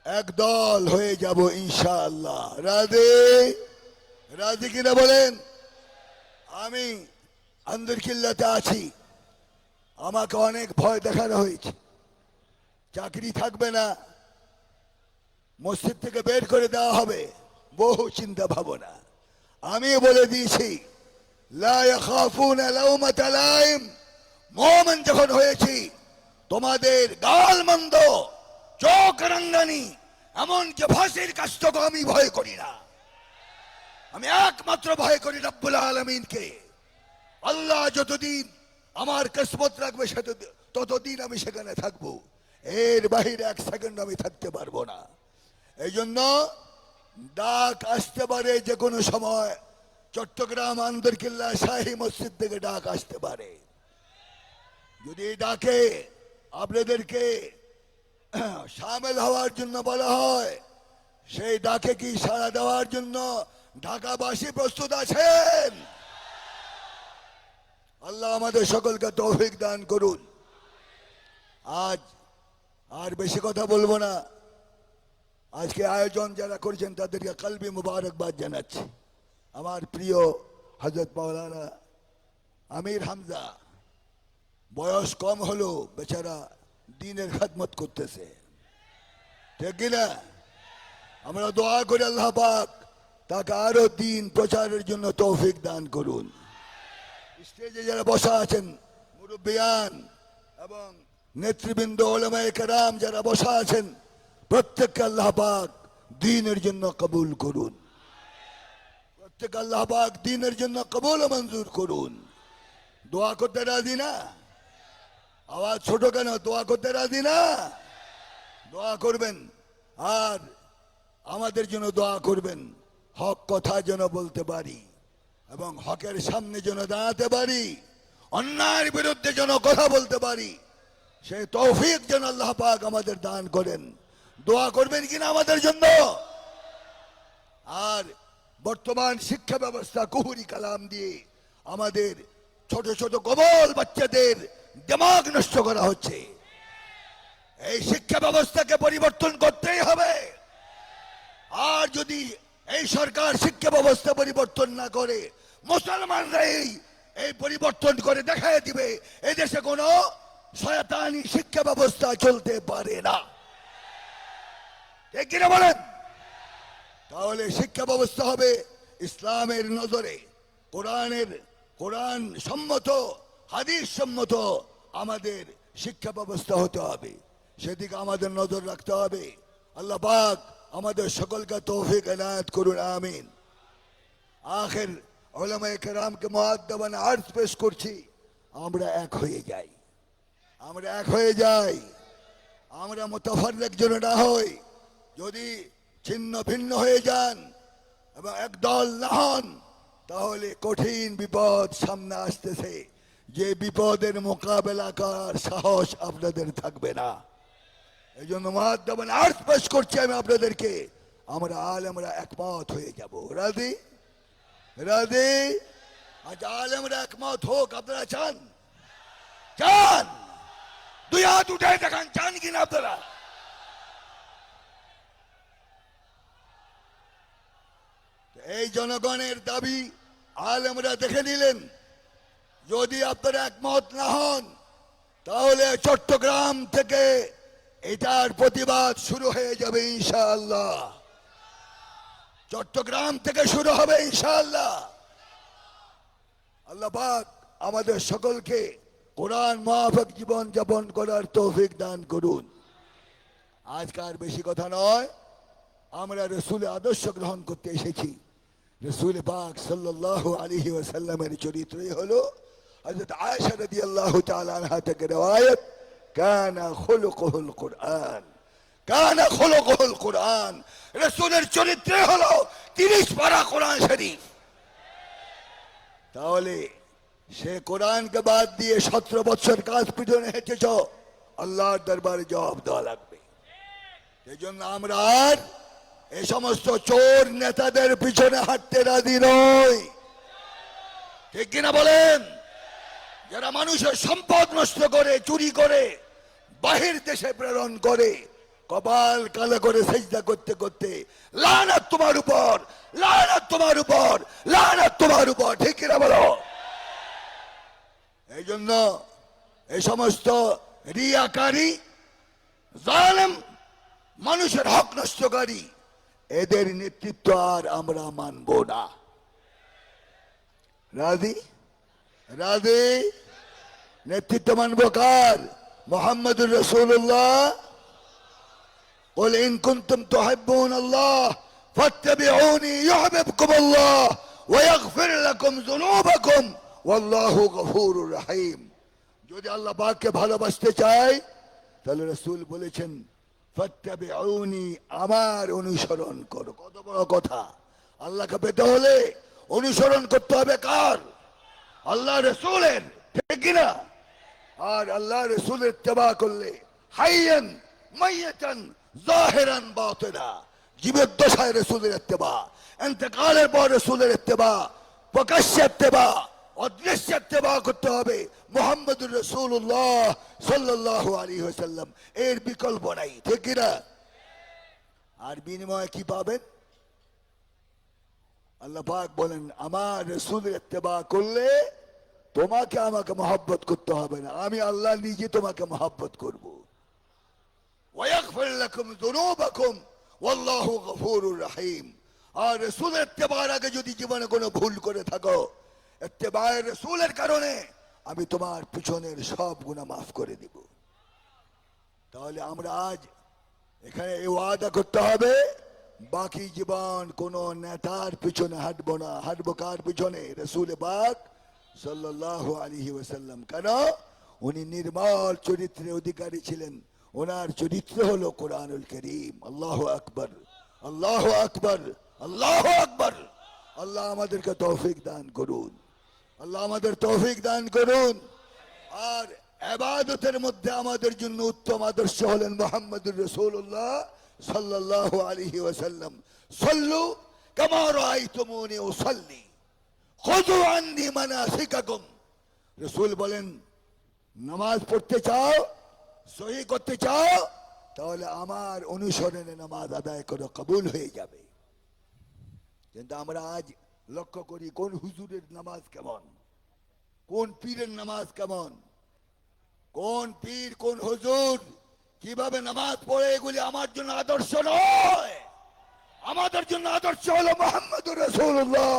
একদল হয়ে যাব ইনশাআল্লাহ। রাজি? রাজি কিনা বলেন? আমি আন্দরকিল্লাতে আছি, আমাকে অনেক ভয় দেখানো হয়েছে, চাকরি থাকবে না, মসজিদ থেকে বের করে দেওয়া হবে, বহু চিন্তা ভাবনা। আমি বলে দিয়েছি লা ইয়াখাফুনা লাউমাতা লাইম, মুমিন যখন হয়েছি তোমাদের গালমন্দ, চোখ রাঙ্গানি, এমনকি ফাঁসির কাজটাকে আমি ভয় করি না। আমি একমাত্র ভয় করি রব্বুল আলামিনকে। আল্লাহ যতদিন আমার কিসমত রাখবে ততদিন আমি সেখানে থাকবো, এর বাহিরে এক সেকেন্ড আমি থাকতে পারবো না। এই জন্য ডাক আসতে পারে যে কোনো সময়, চট্টগ্রাম আন্দরকিল্লা শাহী মসজিদ থেকে ডাক আসতে পারে। যদি ডাকে আপনাদেরকে শামিল হওয়ার জন্য বলা হয়, সেই ডাকে কি সাড়া দেওয়ার জন্য ঢাকাবাসী প্রস্তুত আছেন? আল্লাহ আমাদের সকলকে তৌফিক দান করুন। আজ আর বেশি কথা বলবো না, আজকে আয়োজন যারা করেছেন তাদেরকে কলবি মুবারকবাদ জানাচ্ছি। আমার প্রিয় হযরত মাওলানা আমির হামজা, বয়স কম হলো, বেচারা দ্বীনের খেদমত করতেছে, ঠিক কিনা? আমরা দোয়া করি আল্লাহ পাক তাকে আরো দ্বীন প্রচারের জন্য তৌফিক দান করুন। স্টেজে যারা বসা আছেন, মুরব্বিয়ান এবং নেতৃবৃন্দ, উলামায়ে কেরাম যারা বসা আছেন, প্রত্যেককে আল্লাহ পাক দ্বীনের জন্য কবুল করুন, প্রত্যেক আল্লাহ পাক দ্বীনের জন্য কবুল মঞ্জুর করুন। দোয়া করতে রাজি না? আওয়াজ ছোট কেন? দোয়া করতে রাজি না? দোয়া করবেন, আর আমাদের জন্য দোয়া করবেন, হক কথা যেন বলতে পারি এবং হকের সামনে যেন দাঁড়াতে পারি, অন্যায়ের বিরুদ্ধে যেন কথা বলতে পারি, সেই তৌফিক যেন আল্লাহ পাক আমাদের দান করেন। দোয়া করবেন কিনা আমাদের জন্য? আর বর্তমান শিক্ষা ব্যবস্থা কুহুরি কালাম দিয়ে আমাদের ছোট ছোট কোমল বাচ্চাদের দিমাগ নষ্ট করা হচ্ছে। এই শিক্ষা ব্যবস্থাকে পরিবর্তন করতেই হবে। আর যদি এই সরকার শিক্ষা ব্যবস্থা পরিবর্তন না করে, মুসলমানরা এই পরিবর্তন করে দেখায় দিবে এই দেশে কোনো শয়তানি শিক্ষা ব্যবস্থা চলতে পারে না, ঠিক কিনা বলেন? তাহলে শিক্ষা ব্যবস্থা হবে ইসলামের নজরে, কোরআন সম্মত, হাদিস সম্মত আমাদের শিক্ষা ব্যবস্থা হতে হবে, সেদিকে আমাদের নজর রাখতে হবে। আল্লাহ পাক আমাদের সকলকে তৌফিক এনায়েত করুন, আমিন। আখির উলামায়ে কেরামকে মুআদ্দাবান আরজ পেশ করছি, আমরা এক হয়ে যাই, আমরা এক হয়ে যাই, আমরা মুতাফাররিক যেন না হই। যদি ছিন্ন ভিন্ন হয়ে যান এবং একদল না হন, তাহলে কঠিন বিপদ সামনে আসতেছে, যে বিপদের মোকাবেলা করার সাহস আপনাদের থাকবে না। এই জন্য মুআদ্দাবান আরজ পেশ করছি আমি আপনাদেরকে, আমরা একমত হয়ে যাব। রাজি? রাজি? আজ আলেমরা একমত হোক, আপনারা চান? চান? দুই হাত উঠে দেখান, চান কিনা আপনারা? এই জনগণের দাবি আলেমরা দেখে নিলেন। যদি আপনারা একমত না হন, তাহলে চট্টগ্রাম থেকে এটার প্রতিবাদ শুরু হয়ে যাবে ইনশাআল্লাহ। চট্টগ্রাম থেকে শুরু হবে ইনশাআল্লাহ। আল্লাহ পাক আমাদের সকলকে কোরআন মাফিক জীবন যাপন করার তৌফিক দান করুন। আজকার বেশি কথা নয়, আমরা রসুলের আদর্শ গ্রহণ করতে এসেছি। রসুল পাক সাল্লাল্লাহু আলাইহি ওয়াসাল্লামের চরিত্রই হলো হযরত আয়েশা রাদিয়াল্লাহু তাআলা আনহা থেকে রওয়ায়াত, কানা খুলুকুল কুরআন, কানা খুলুকুল কুরআন। রসুলের চরিত্র হলো 30 পারা কোরআন শরীফ। তাহলে সে কোরআনকে বাদ দিয়ে 17 বছর কাজ পিছনে হেঁটেছ, আল্লাহর দরবারে জবাব দেওয়া লাগবে। এই জন্য আমরা আর এই সমস্ত চোর নেতাদের পিছনে হাঁটতে রাজি নই। ঠিক কিনা বলেন? যারা মানুষের সম্পদ নষ্ট করে, চুরি করে, বাহির দেশে প্রেরণ করে, কপাল কালো করে সেজদা করতে করতে লানাত তোমার উপর, লানাত তোমার উপর, লানাত তোমার উপর। ঠিক কিনা বলো? এই জন্য এই সমস্ত রিয়াকারী, জালেম, মানুষের হক নষ্টকারী, এদের নেতৃত্ব আর আমরা মানব না। রাজি? রাজি? নেতৃত্ব মানব কার? মুহাম্মদুর রাসূলুল্লাহ। قل إن كنتم تحبون الله فاتبعوني يحببكم الله ويغفر لكم ذنوبكم والله غفور رحيم। যদি আল্লাহ পাককে ভালোবাসতে চাই, তাহলে রাসূল বলেছেন ফাত্তাবিউনি, আমার অনুসরণ করো। কত বড় কথা! আল্লাহকে পেতে হলে অনুসরণ করতে হবে কার? আল্লাহ রাসূলের। ঠিক কিনা? আর আল্লাহ রাসূলের ইত্তেবা করলে হাইয়ান মাইয়াতান জাহিরান বাতিনা, জীবদ্দশায় রাসূলের ইত্তেবা, ইন্তেকালের পর রাসূলের ইত্তেবা, প্রকাশ্য ইত্তেবা, অদৃশ্য ইত্তেবা করতে হবে মুহাম্মদুর রাসূলুল্লাহ সাল্লাল্লাহু আলাইহি ওয়াসাল্লাম। এর বিকল্প নাই। ঠিক কিনা? আর বিনিময়ে কি পাবেন? আল্লাহ পাক বলেন, আমার রাসূলের ইত্তেবা করলে তোমাকে আমাকে মহব্বত করতে হবে না, আমি আল্লাহ নিজে তোমাকে মহব্বত করব। ওয়াগফির লাকুম যুনুবাকুম ওয়াল্লাহু গফুরুর রহিম। আর রাসূলের ইত্তেবার আগে যদি জীবনে কোনো ভুল করে থাকো, ইত্তেবায়ে রাসূলের কারণে আমি তোমার পিছনের সব গুনাহ মাফ করে দিব। তাহলে আমরা আজ এখানে এই ওয়াদা করতে হবে, বাকি জীবন কোন নেতার পিছনে হাঁটবো না। হাঁটবো কার পিছনে? রাসূল পাক সাল্লাল্লাহু আলাইহি ওয়াসাল্লাম। কেন? উনি নির্মল চরিত্রের অধিকারী ছিলেন। ওনার চরিত্র হলো কোরআনুল কারীম। আল্লাহু আকবার, আল্লাহু আকবার, আল্লাহু আকবার। আল্লাহ আমাদেরকে তৌফিক দান করুন, আল্লাহ আমাদের তৌফিক দান করুন। আর ইবাদতের মধ্যে আমাদের জন্য উত্তম আদর্শ হলেন মুহাম্মদুর রাসূলুল্লাহ সাল্লাল্লাহু আলাইহি ওয়াসাল্লাম। সাল্লু কামা রাআইতুমুনি উসাল্লি খুযু আন্নী মানাসিকাকুম। রাসূল বলেন, নামাজ পড়তে চাও, সহি করতে চাও, তাহলে আমার অনুসরণে নামাজ আদায় করো, কবুল হয়ে যাবে। কিন্তু আমরা আজ লক্ষ্য করি কোন হুজুরের নামাজ কেমন, কোন পীরের নামাজ কেমন, কোন পীর কোন হুজুর কিভাবে নামাজ পড়ে, এগুলি আমার জন্য আদর্শ নয়। আমাদের জন্য আদর্শ হলো মুহাম্মদুর রাসূলুল্লাহ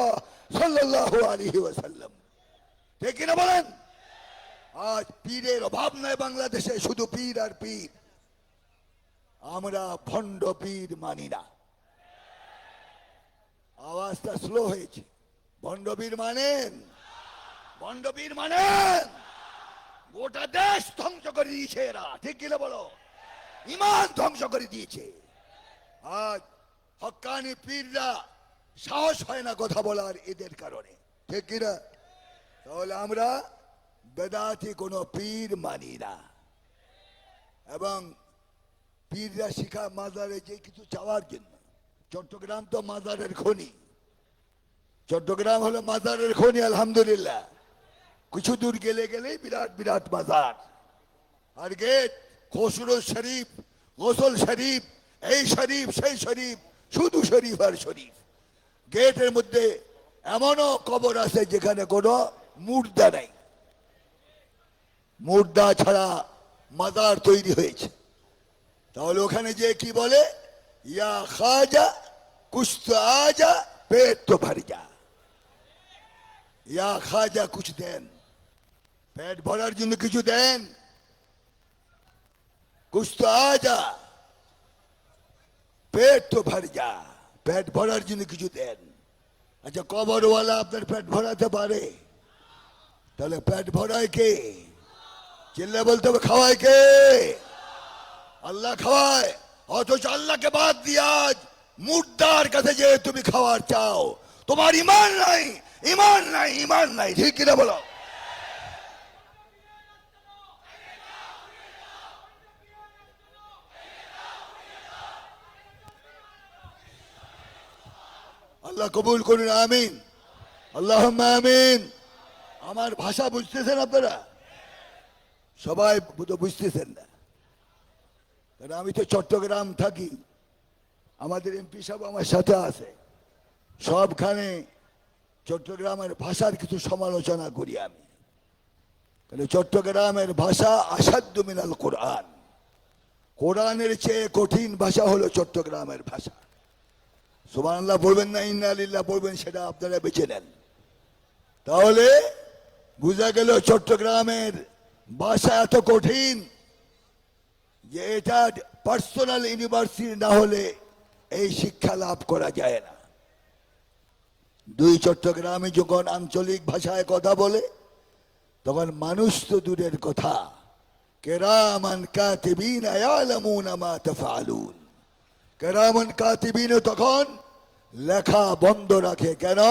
সাল্লাল্লাহু আলাইহি ওয়াসাল্লাম। ঠিক কিনা বলেন? আজ পীরের অভাব নাই বাংলাদেশে, শুধু পীর আর পীর। আমরা ভণ্ড পীর মানি না। আওয়াজটা স্লো হয়েছে। ভণ্ড পীর মানেন? ভণ্ড পীর মানেন? গোটা দেশ ধ্বংস করে দিয়েছে এরা। ঠিক কিনা বলো? ইমান ধ্বংস করে দিয়েছে। আজ হক্কানি পীররা সাহস হয় না কথা বলার এদের কারণে। ঠিক কিনা? তাহলে আমরা বেদাতি কোনো পীর মানি না। এবং পীররা শিখা মাজারে যে কিছু চাওয়ার জন্য। চট্টগ্রাম তো মাজারের খনি। চট্টগ্রাম হলো মাজারের খনি, আলহামদুলিল্লাহ। কিছু দূর গেলে গেলেই বিরাট বিরাট মাজার। আর গেট খসরু শরীফ, গোসল শরীফ, এই শরীফ সেই শরীফ, শুধু শরীফ আর শরীফ। গেটের মধ্যে এমনও কবর আছে যেখানে কোনো মুর্দা নাই, মুর্দা ছাড়া মাজার তৈরি হয়েছে। তাহলে ওখানে যে কি বলে, ইয়া খাজা কুছ আজা পেট তো ভর যা, ইয়া খাজা কুছ দেন, পেট ভরার জন্য কিছু দেন, কুছ তো আজা পেট তো ভর যা, পেট ভরার জন্য কিছু দেন। আচ্ছা, কবরওয়ালা আপনার পেট ভরাতে পারে? তাহলে পেট ভরায় কে? চিল্লা বলতে হবে, খাওয়ায় কে? আল্লাহ খাওয়ায়। অথচ আল্লাহকে বাদ দিয়ে আজ মুর্দার কাছে যে তুমি খাওয়ার চাও, তোমার ইমান নাই, ইমান নাই, ইমান নাই। ঠিক কিনা বলো? আল্লাহ কবুল করুন, আমিন, আল্লাহুম্মা আমিন। আমার ভাষা বুঝতেছেন আপনারা? সবাই তো বুঝতেছেন না, কারণ আমি তো চট্টগ্রাম থাকি, আমাদের এমপি সাহেব আমার সাথে আছে। সবখানে চট্টগ্রামের ভাষার কিছু সমালোচনা করি আমি, কারণ চট্টগ্রামের ভাষা আসাদ্দু মিনাল কোরআন, কোরআনের চেয়ে কঠিন ভাষা হলো চট্টগ্রামের ভাষা। সুবহানাল্লাহ বলবেন না ইন্না লিল্লাহ বলবেন, সেটা আপনারা বেছে নেন। তাহলে বোঝা গেল চট্টগ্রামের ভাষা এত কঠিন যে এটা পার্সোনাল ইউনিভার্সিটি না হলে এই শিক্ষা লাভ করা যায় না। দুই চট্টগ্রামে যখন আঞ্চলিক ভাষায় কথা বলে তখন মানুষ তো দূরের কথা, কেরামান কাতিবিন ইয়ালামুনা মা তাফআলুন, কেরামান কাতিবিন তখন লেখা বন্ধ রাখে। কেন?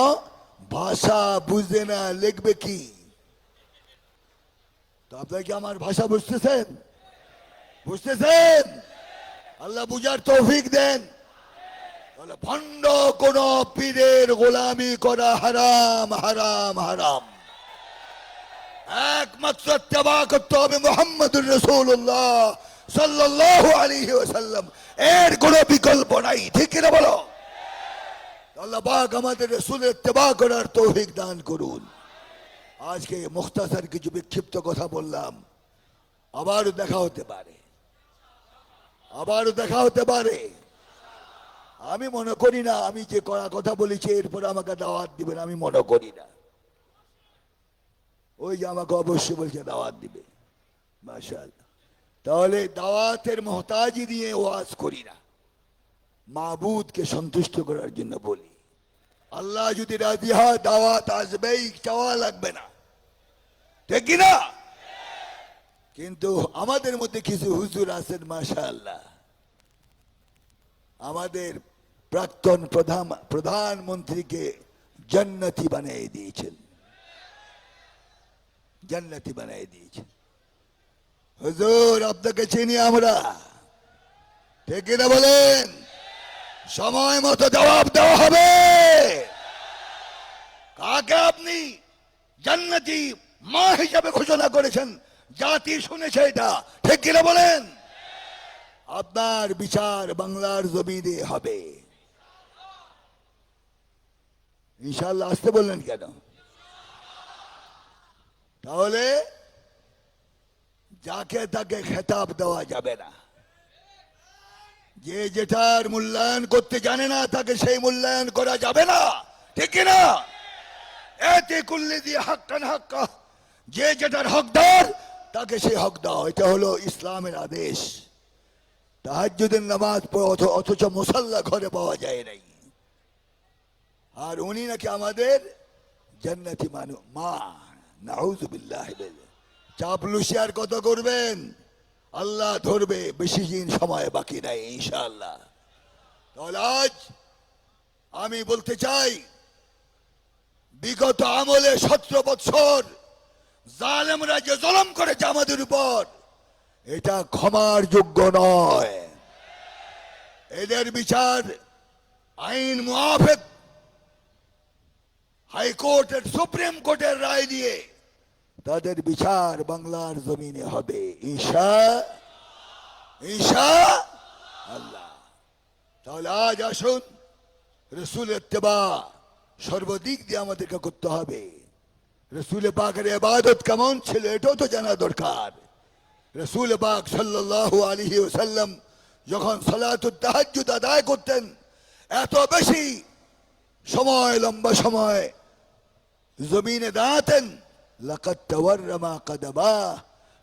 ভাষা বুঝে না, লিখবে কি? তো আপনারা কি আমার ভাষা বুঝতেছেন? বুঝতেছেন? আল্লাহ বুঝার তৌফিক দেন। তাহলে ভণ্ড কোন পীরের গোলামি করা হারাম, হারাম, হারাম। একমাত্র ইত্তেবা করতে হবে মুহাম্মদুর রাসূলুল্লাহ সাল্লাল্লাহু আলাইহি ওয়াসাল্লাম, এর কোনো বিকল্প নাই। ঠিক না বলো? আল্লাহ পাক আমাদের রাসূলের ইত্তেবা করার তৌফিক দান করুন। আজকে মুখতাসার কিছু বিক্ষিপ্ত কথা বললাম, আবারও দেখা হতে পারে, আবারও দেখা হতে পারে। আমি মনে করি না আমি যে কড়া কথা বলেছি এরপর আমাকে দাওয়াত দিবেন, আমি মনে করি না। ওই যে আমাকে অবশ্যই বলছে দাওয়াত দিবে, মাশাআল্লাহ। তাহলে দাওয়াতের মোহতাজি দিয়ে ওয়াজ করি না, মাবুদকে সন্তুষ্ট করার জন্য বলি। আল্লাহ যদি রাজি হয় দাওয়াত আসবেই, চাওয়া লাগবে না। ঠিক কিনা? কিন্তু আমাদের মধ্যে কিছু হুজুর আছেন মাশাআল্লাহ, আমাদের প্রাক্তন প্রধানমন্ত্রীকে জান্নাতি বানিয়ে দিয়েছেন, জান্নাতি বানিয়ে দিয়েছেন। হুজুর আপনাকে চিনি আমরা, ঠিক কিনা বলেন? সময় মতো জবাব দেওয়া হবে। কাকে আপনি জান্নাতি মা হিসাবে ঘোষণা করেছেন? জাতি শুনেছে এটা, ঠিক কিনা বলেন? আপনার বিচার বাংলার জমিনে হবে ইনশাআল্লাহ। আসতে বললেন কেন? তাহলে যাকে তাকে খেতাব দেওয়া যাবে না। যে যেটার মূল্যায়ন করতে জানে না তাকে সেই মূল্যায়ন করা যাবে না, ঠিক কিনা? এতে কুল্লি দিয়ে হাক্কান হাক্কা, যে যেটার হকদার তাকে সেই হক দাও, এটা হলো ইসলামের আদেশ। তাহাজ্জুদের নামাজ অথচ মুসাল্লা ঘরে পাওয়া যায় নাই, আর উনি নাকি আমাদের জান্নাতি মা। নাউযুবিল্লাহ। চাপলুসি আর কত করবেন? আল্লাহ ধরবে, বেশি দিন সময় বাকি নাই ইনশাআল্লাহ। তাহলে আজ আমি বলতে চাই, বিগত আমলে 17 বছর জালেমরা যে জুলুম করেছে আমাদের উপর, এটা ক্ষমার যোগ্য নয়। এদের বিচার আইন মুআফিক হাইকোর্টের সুপ্রিম কোর্টের রায় দিয়ে তাদের বিচার বাংলার জমিনে হবে ঈশা ঈশা আল্লাহ। তাহলে আজ আসুন রসুল ইত্তেবা সর্বদিক দিয়ে আমাদেরকে করতে হবে। রসুল পাকের ইবাদত কেমন ছিল এটাও তো জানা দরকার। রসুল পাক সাল্লাল্লাহু আলাইহি ওয়াসাল্লাম যখন সালাতুত তাহাজ্জুদ আদায় করতেন এত বেশি সময় লম্বা সময় জমিনে দাঁড়াতেন। লাকাদ তাওয়াররামা কদমা,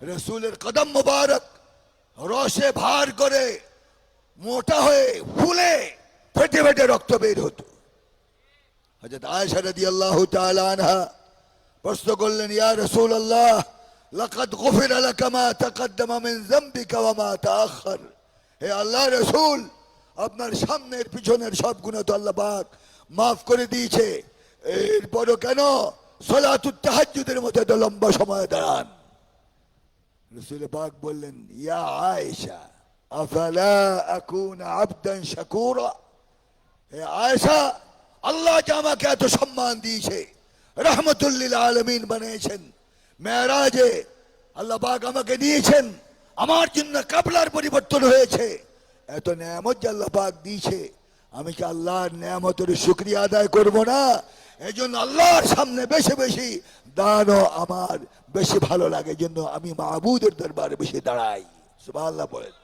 রসুলের কদম মুবারক রসে ভার করে মোটা হয়ে ফুলে ফেটে ফেটে রক্ত বের হতো। হযরত আয়েশা রাদিয়াল্লাহু তাআলা আনহা প্রশ্ন করলেন, ইয়া রাসূলুল্লাহ লাকাদ গুফিরা লাকা মা তাকদ্দামা মিন যামবিকা ওয়া মা তাআখার। হে আল্লাহর রাসূল, আপনার সামনের পিছনের সব গুনাহ তো আল্লাহ পাক মাফ করে দিয়েছে, এরপরও কেন সালাতুত তাহাজ্জুদের মতো এত লম্বা সময় দাঁড়ান? রাসূল পাক বললেন, ইয়া আয়েশা আফালা আকুনা আবদান শাকুরা। হে আয়েশা, আল্লাহ যে আমাকে এত সম্মান দিয়েছে, রহমতুল লিল আলামিন বানিয়েছেন, মেরাজে আল্লাহ পাক আমাকে দিয়েছেন, আমার জন্য কাবলার পরিবর্তন হয়েছে, এত নেয়ামত যে আল্লাহ পাক দিয়েছে, আমি কি আল্লাহর নেয়ামতের শুকরিয়া আদায় করব না? এই জন্য আল্লাহর সামনে বেশি বেশি দানও আমার বেশি ভালো লাগে, জন্য আমি মাহবুদের দরবারে বেশি দাঁড়াই। সুবহানাল্লাহ বলেন।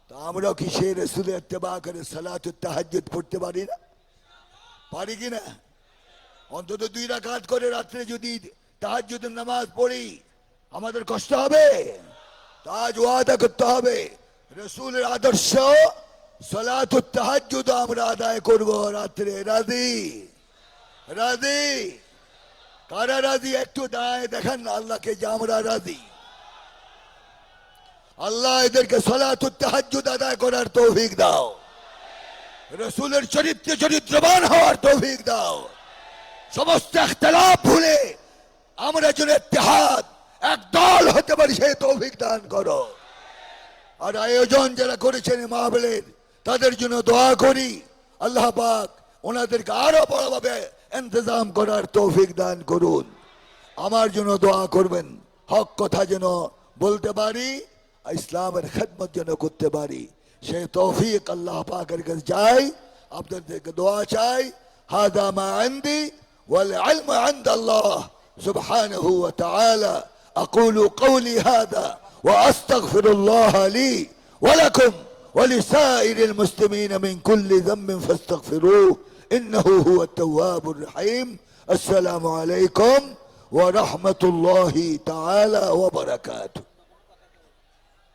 তো আমরাও কি সেই রাসূলের ইত্তেবা করে সালাতুত তাহাজ্জুদ পড়তে পারি না? পারি কিনা? অন্তত 2 রাকাত করে রাত্রে যদি তাহাজ্জুদের নামাজ পড়ি আমাদের কষ্ট হবে? তাজ ওয়াদা করতে হবে রাসূলের আদর্শ সালাতুত তাহাজ্জুদ আমরা আদায় করব রাত্রে। রাজি? রাজি? কারা রাজি? একটু দাঁড়ায় দেখান আল্লাহকে যে আমরা রাজি। আল্লাহ এদেরকে সালাতুত তাহাজ্জুদ আদায় করার তৌফিক দাও, রাসূলের চরিত্রে চরিত্রবান হওয়ার তৌফিক দাও, সমস্ত ইখতিলাফ ভুলে আমরা যেন ইত্তেহাদ এক দল হতে পারি সেই তৌফিক দান করো। আর আয়োজন যারা করেছেন মাহফিলের তাদের জন্য দোয়া করি, আল্লাহ পাক ওনাদেরকে আরো বড়ভাবে ইন্তজাম করার তৌফিক দান করুন। আমার জন্য দোয়া করবেন, হক কথা যেন বলতে পারি, ইসলামের খেদমত যেন করতে পারি, সেই তৌফিক আল্লাহ পাকের কাছে চাই, আপনাদেরকে দোয়া চাই। হাদা মা ইনদি ওয়াল ইলমু ইনদাল্লাহ সুবহানাহু ওয়া তাআলা। আকুলু কওলি হাদা ওয়া আস্তাগফিরুল্লাহ লি ওয়া লাকুম ওয়া লিসাইরিল মুসলিমিন মিন কুল্লি যামবিন ফাস্তাগফিরুহু ইন্নাহু হুয়াত তাওয়াবুর রহিম। আসসালামু আলাইকুম ওয়া রাহমাতুল্লাহি তাআলা ওয়া বারাকাতুহু।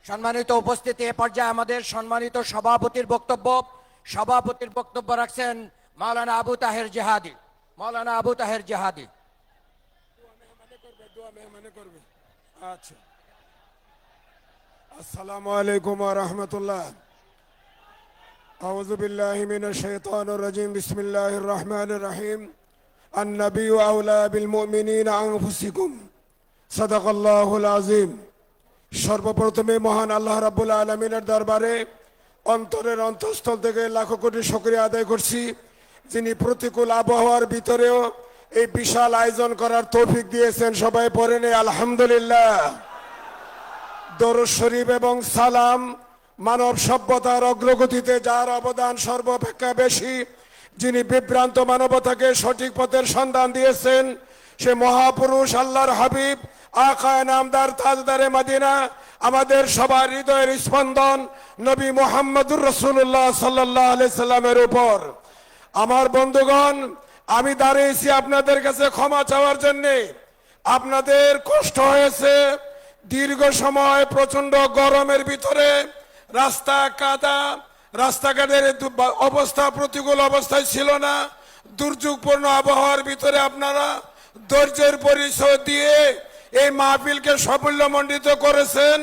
সম্মানিত উপস্থিতি, এ পর্যায়ে আমাদের সম্মানিত সভাপতির বক্তব্য রাখছেন মাওলানা আবু তাহের জিহাদি। মাওলানা আবু তাহের জিহাদি। আচ্ছা, আসসালামু আলাইকুম ওয়া রাহমাতুল্লাহ। আউযু বিল্লাহি মিনাশ শাইতানির রাজিম। বিসমিল্লাহির রহমানির রহিম। আন-নাবিয়্যু আওলা বিল মুমিনিনা আনফুসিকুম। সাদাকাল্লাহুল আযীম। সর্বপ্রথমে মহান আল্লাহ রাব্বুল আলামিনের দরবারে অন্তরের অন্তঃস্থল থেকে লাখো কোটি শুকরিয়া আদায় করছি, যিনি প্রতিকূল আবহাওয়ার ভিতরেও এই বিশাল আয়োজন করার তৌফিক দিয়েছেন। সবাই পড়েন আলহামদুলিল্লাহ। দরুদ শরীফ এবং সালাম মানব সভ্যতার অগ্রগতিতে যার অবদান সর্বাপেক্ষা বেশি, যিনি বিভ্রান্ত মানবতাকে সঠিক পথের সন্ধান দিয়েছেন, সে মহাপুরুষ আল্লাহর হাবিব আকায়ে নামদার তাজদারে মদিনা, আমাদের সবার হৃদয়ের স্পন্দন নবী মুহাম্মদুর রাসূলুল্লাহ সাল্লাল্লাহু আলাইহি সাল্লামের উপর। আমার বন্ধুগণ, আমি দাঁড়িয়েছি আপনাদের কাছে ক্ষমা চাওয়ার জন্য। আপনাদের কষ্ট হয়েছে, দীর্ঘ সময় প্রচন্ড গরমের ভিতরে রাস্তা কাদা, রাস্তাঘাটের অবস্থা প্রতিকূল অবস্থায় ছিল না, দুর্যোগপূর্ণ আবহাওয়ার ভিতরে আপনারা ধৈর্যের পরিচয় দিয়ে এই মাহফিলকে সাফল্যমণ্ডিত করেছেন।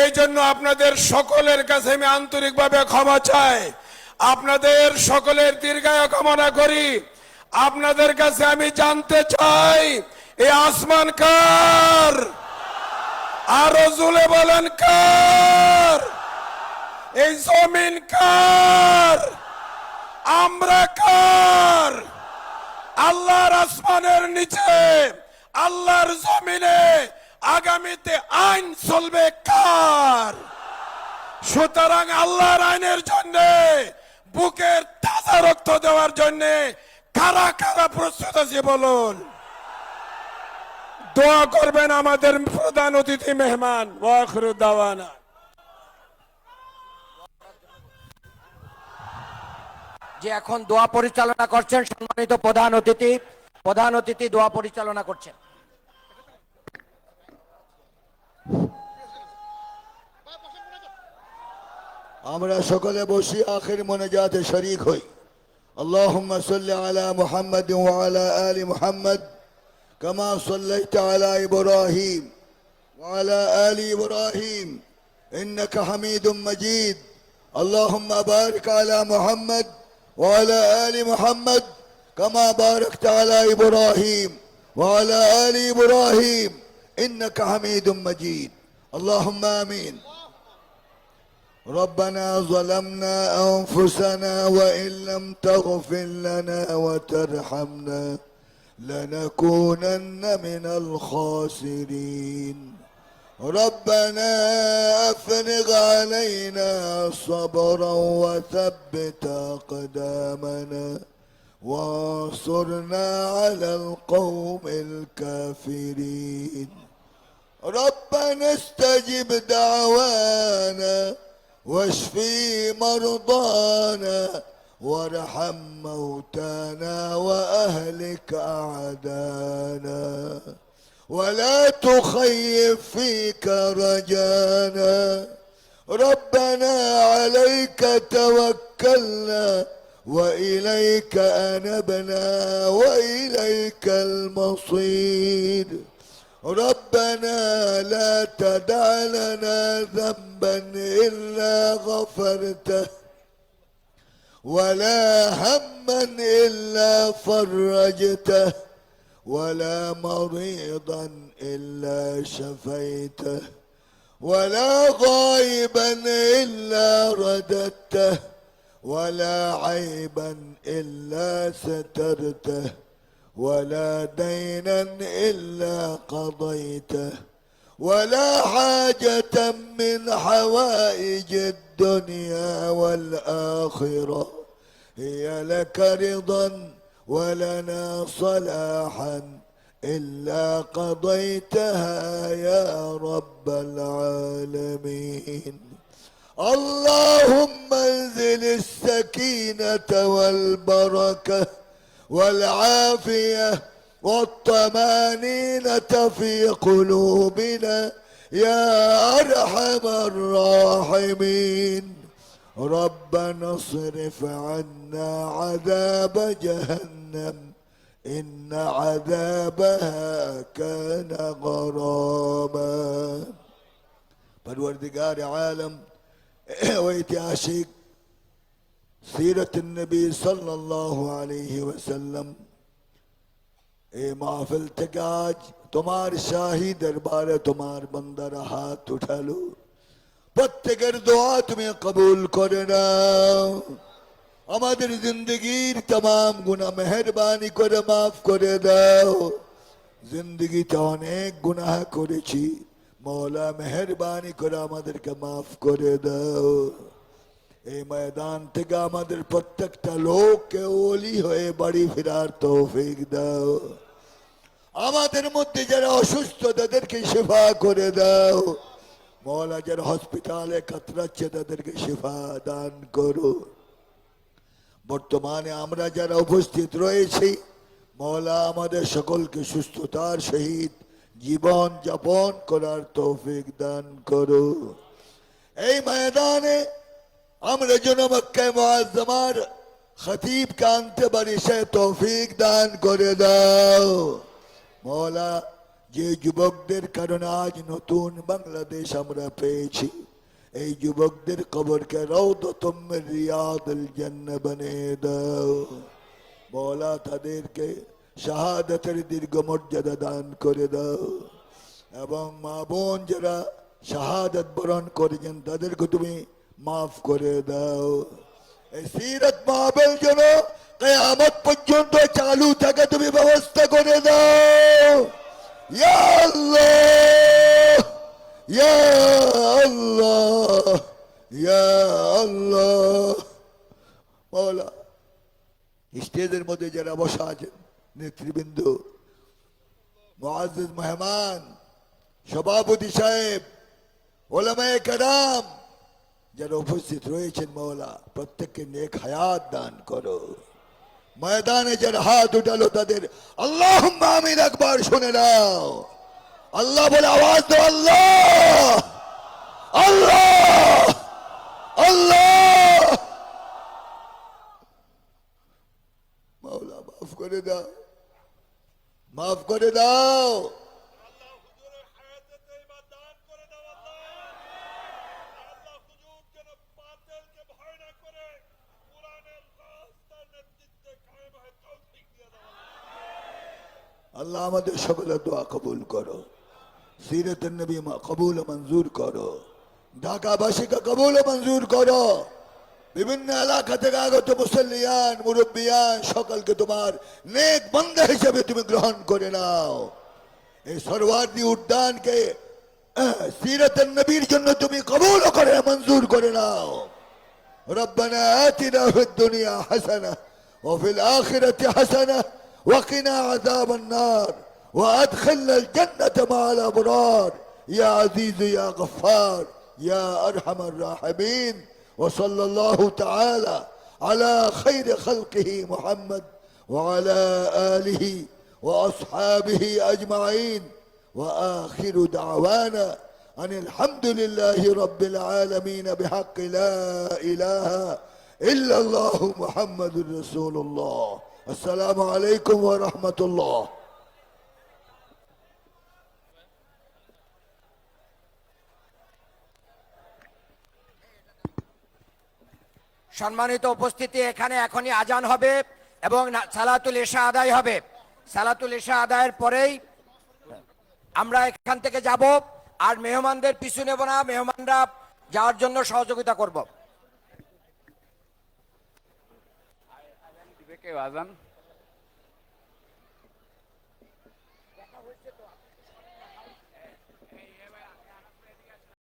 এই জন্য আপনাদের সকলের কাছে আমি আন্তরিকভাবে ক্ষমা চাই, আপনাদের সকলের দীর্ঘায়ু কামনা করি। আপনাদের কাছে আমি জানতে চাই, এই আসমান কার? আরো জোরে বলেন কার? এই জমিন কার? আমরা কার? আল্লাহর আসমানের নিচে, আল্লাহর জমিনে আগামীতে আইন চলবে কার? সুতরাং আল্লাহর আইনের জন্য বুকের তাজা রক্ত দেওয়ার জন্য কারা কারা প্রস্তুত আছে বলুন। দোয়া করবেন আমাদের প্রধান অতিথি মেহমান। ওয়া আখিরু দাওয়ানা। যে এখন দোয়া পরিচালনা করছেন সম্মানিত প্রধান অতিথি দোয়া পরিচালনা করছেন। আমরা সকলে বসি আখির মোনাজাতে শরীক হই। اللهم صل على محمد وعلى آل محمد كما صليت على إبراهيم وعلى آل إبراهيم إنك حميد مجيد. اللهم بارك على محمد وعلى آل محمد كما باركت على إبراهيم وعلى آل إبراهيم إنك حميد مجيد. اللهم آمين. ربنا ظلمنا أنفسنا وإن لم تغفر لنا وترحمنا لنكونن من الخاسرين. ربنا أفرغ علينا صبرا وثبت أقدامنا وانصرنا على القوم الكافرين. ربنا استجب دعوانا واشفي مرضانا وارحم موتانا وأهلك أعدانا ولا تخيب فيك رجانا. ربنا عليك توكلنا وإليك أنبنا وإليك المصير. ربنا لا تدع لنا ذنبا إلا غفرته ولا هما إلا فرجته ولا مريضا إلا شفيته ولا غائبا إلا رددته ولا عيبا إلا سترته ولا دينا إلا قضيته ولا حاجة من حوائج الدنيا والآخرة هي لك رضا ولنا صلاحا إلا قضيتها يا رب العالمين. اللهم انزل السكينة والبركة والعافية والطمانينة في قلوبنا يا أرحم الراحمين. ربنا اصرف عنا عذاب جهنم إن عذابها كان غراما. پروردگار عالم ويت عاشق سیرت النبی صلی اللہ علیہ وسلم اے محفل থেকে আজ তোমার শাহী দরবারে তোমার বান্দারা হাত উঠালো, প্রত্যেকের দোয়া তুমি কবুল করে নাও। আমাদের জিন্দগির तमाम গুনাহ মেহেরবানি করে maaf করে দাও। জিন্দগিতে অনেক গুনাহ করেছি, মওলা মেহেরবানি করে আমাদেরকে maaf করে দাও। এই ময়দান থেকে আমাদের প্রত্যেকটা লোককে ওলি হয়ে বাড়ি ফেরার তৌফিক দাও। আমাদের মধ্যে যারা অসুস্থ তাদেরকে শিফা করে দাও। মওলা যারা হসপিটালে কাতরাচ্ছে তাদেরকে শিফা দান করো। বর্তমানে আমরা যারা উপস্থিত রয়েছি মওলা আমাদের সকলকে সুস্থতার সহিত জীবন যাপন করার তৌফিক দান করো। এই ময়দানে আমরা যেন মক্কা মুআজ্জামার খতিবকে আনতে পারি সে তৌফিক দান করে দাও। মওলা যে যুবকদের কারণে আজ নতুন বাংলাদেশ আমরা পেয়েছি, এই যুবকদের কবরকে রওদাতুম মিন রিয়াদিল জান্নাহ বানিয়ে দাও। মওলা তাদেরকে শাহাদাতের দীর্ঘ মর্যাদা দান করে দাও এবং মা বোন যারা শাহাদাত বরণ করেছেন তাদেরকে তুমি মাফ করে দাও। এই সিরাত মাহফিল যেন কিয়ামত পর্যন্ত চালু থাকে। স্টেজের মধ্যে যারা বসা আছেন, নেতৃবৃন্দ, মুআজ্জিজ মেহমান, সভাপতি সাহেব, ওলামায়ে কেরাম যারা উপস্থিত রয়েছেন, মওলা প্রত্যেককে নেক হায়াত দান করো। ময়দানে যারা হাত উঠালো তাদের আল্লাহুম্মা আমিন একবার শুনে নাও। আল্লাহ বলে আওয়াজ দাও, আল্লাহ আল্লাহ আল্লাহ। মাওলা মাফ করে দাও, মাফ করে দাও। আল্লাহ আমাদের সকলের দোয়া কবুল করো। সিরাতুন নবী কবুল ও মঞ্জুর করো। ঢাকাবাসীকে কবুল ও মঞ্জুর করো। বিভিন্ন এলাকা থেকে আগত মুসল্লিয়ান, মুরব্বিয়ান সকলকে তোমার নেক বান্দা হিসেবে তুমি গ্রহণ করে নাও। এই সরওয়ার্দী উদ্যানকে সিরাতুন নবীর জন্য তুমি কবুল করে মঞ্জুর করে নাও। রব্বানা আতিনা ফিদ দুনিয়া হাসানাহ ওয়া ফিল আখিরাতি হাসানাহ وقنا عذاب النار وادخلنا الجنة مع الأبرار يا عزيز يا غفار يا أرحم الراحمين وصلى الله تعالى على خير خلقه محمد وعلى آله وأصحابه أجمعين وآخر دعوانا أن الحمد لله رب العالمين بحق لا إله إلا الله محمد رسول الله السلام عليكم ورحمة الله। সম্মানিত উপস্থিতি, এখানে এখনই আজান হবে এবং সালাতুল ইশা আদায় হবে। সালাতুল ইশা আদায়ের পরেই আমরা এখান থেকে যাব, আর মেহমানদের পিছু নেব না, মেহমানরা যাওয়ার জন্য সহযোগিতা করব। আজান